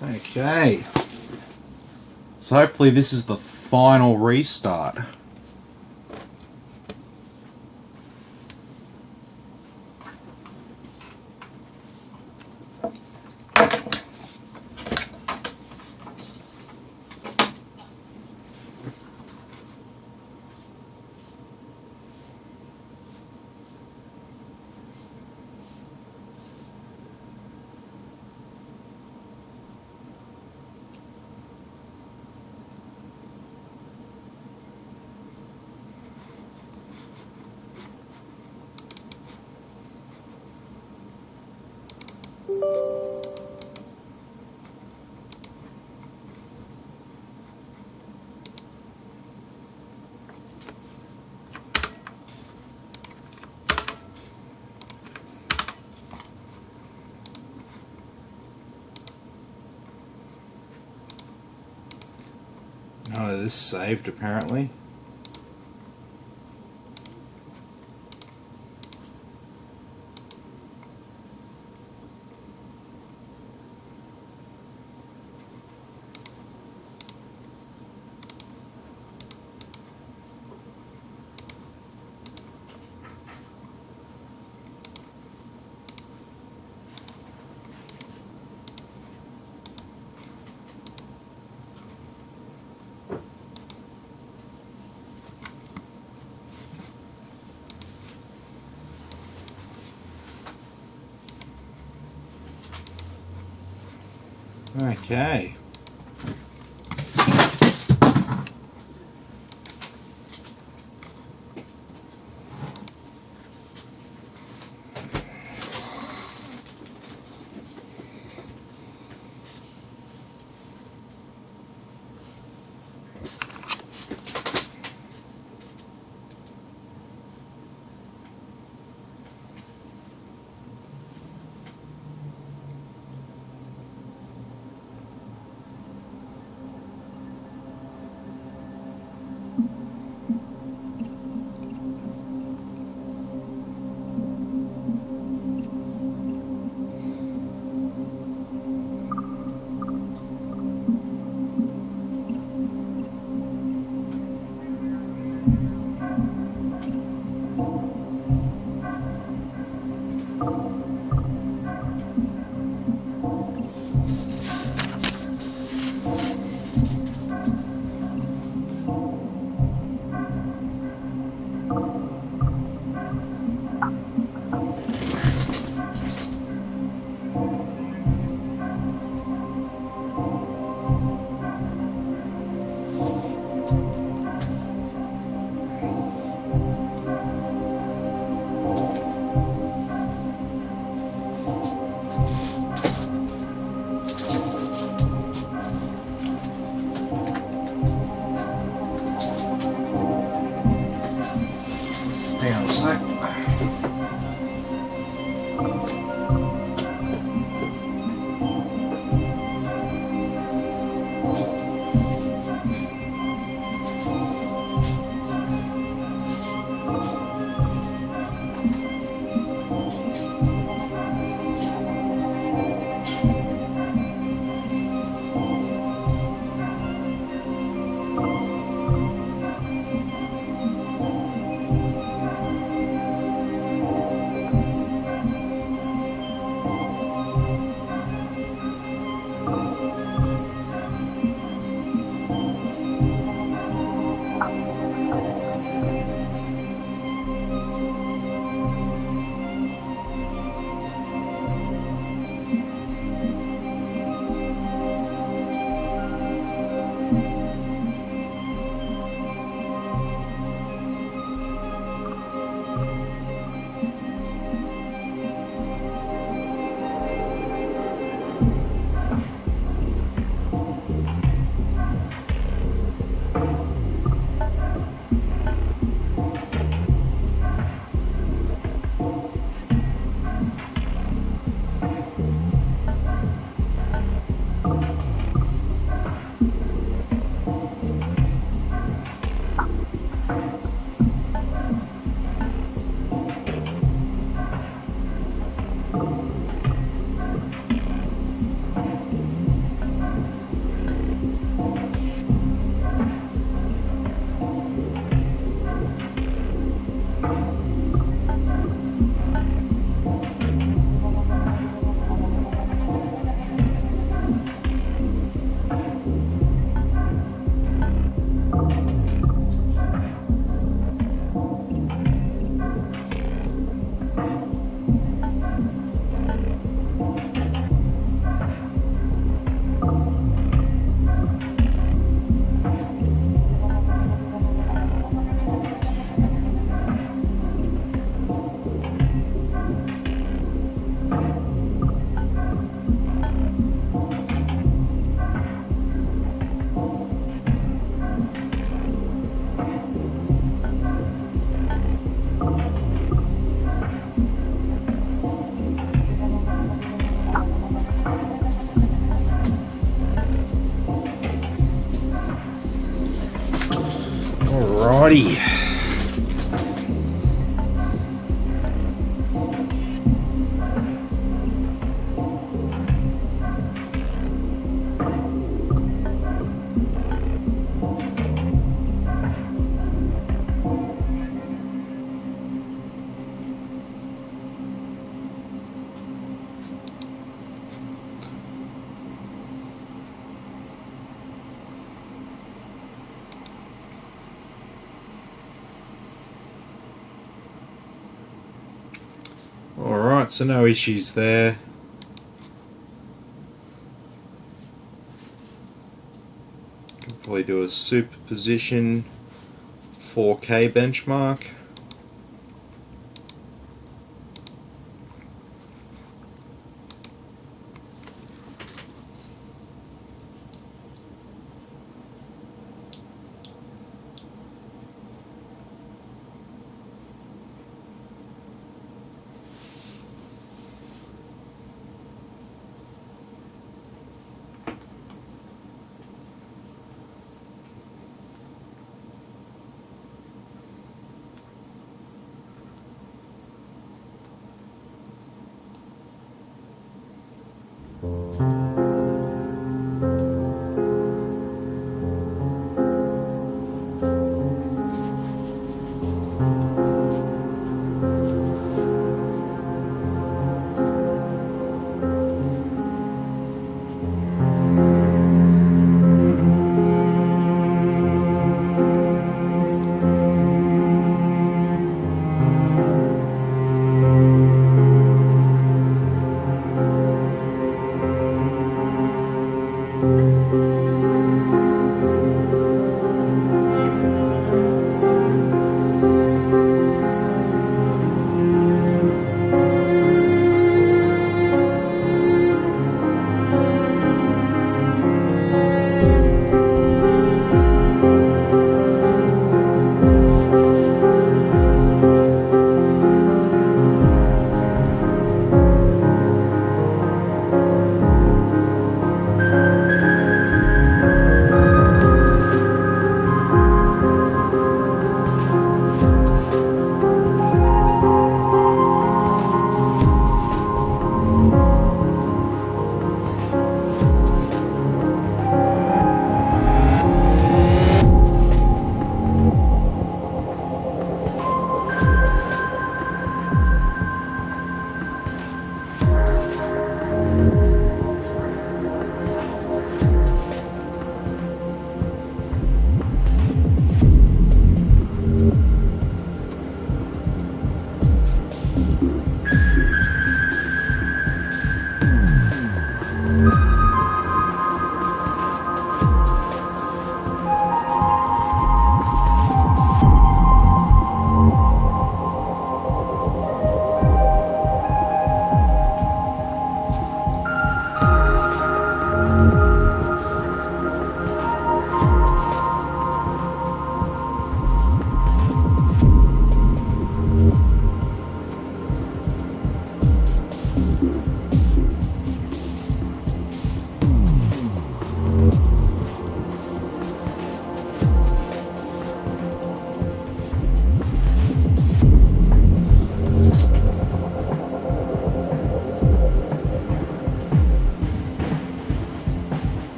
Okay. So hopefully this is the final restart. None of this saved apparently. Okay. Alrighty. Alright, so no issues there. Can probably do a superposition 4K benchmark.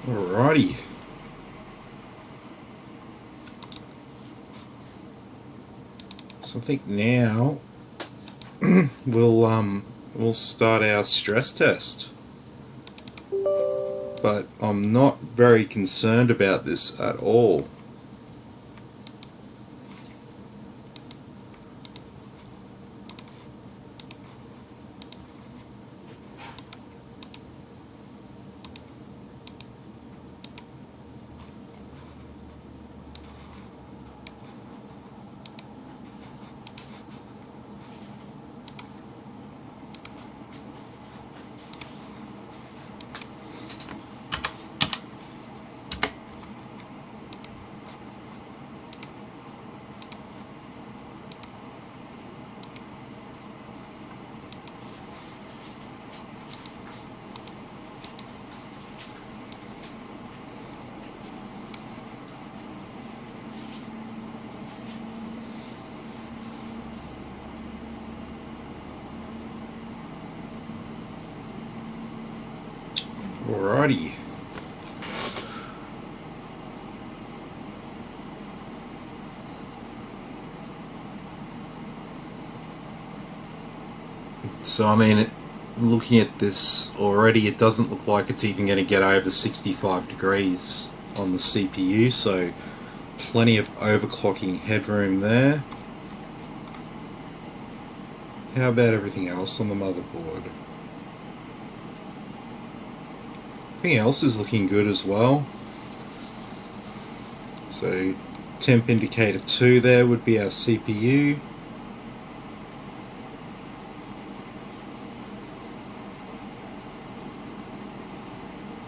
Alrighty. So I think now we'll start our stress test. But I'm not very concerned about this at all. Alrighty. So I mean, looking at this already, it doesn't look like it's even going to get over 65 degrees on the CPU, so plenty of overclocking headroom there. How about everything else on the motherboard? Everything else is looking good as well. So temp indicator 2 there would be our CPU.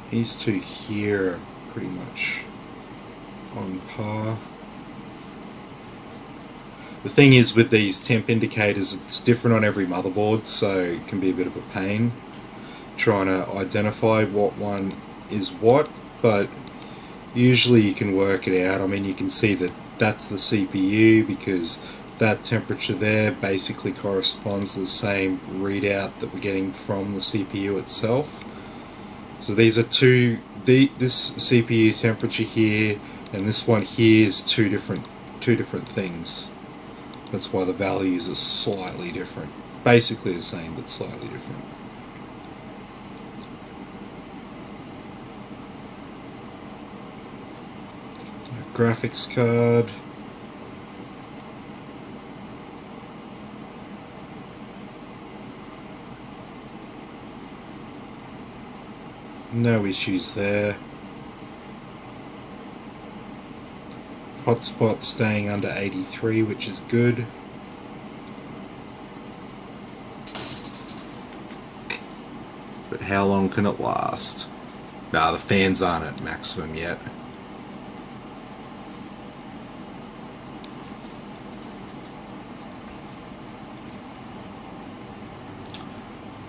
These two here are pretty much on par. The thing is with these temp indicators, it's different on every motherboard, so it can be a bit of a pain trying to identify what one is what, but usually you can work it out. I mean, you can see that that's the CPU because that temperature there basically corresponds to the same readout that we're getting from the CPU itself. So these are this CPU temperature here and this one here is two different things. That's why the values are slightly different. Basically the same, but slightly different. Graphics card. No issues there. Hotspot staying under 83, which is good. But how long can it last? Nah, the fans aren't at maximum yet.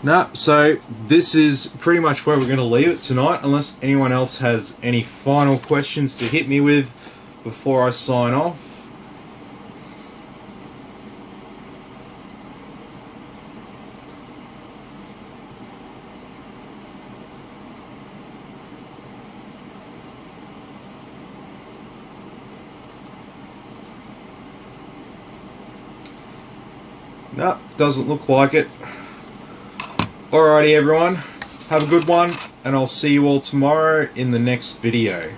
No, so this is pretty much where we're going to leave it tonight, unless anyone else has any final questions to hit me with before I sign off. No, doesn't look like it. Alrighty everyone, have a good one, and I'll see you all tomorrow in the next video.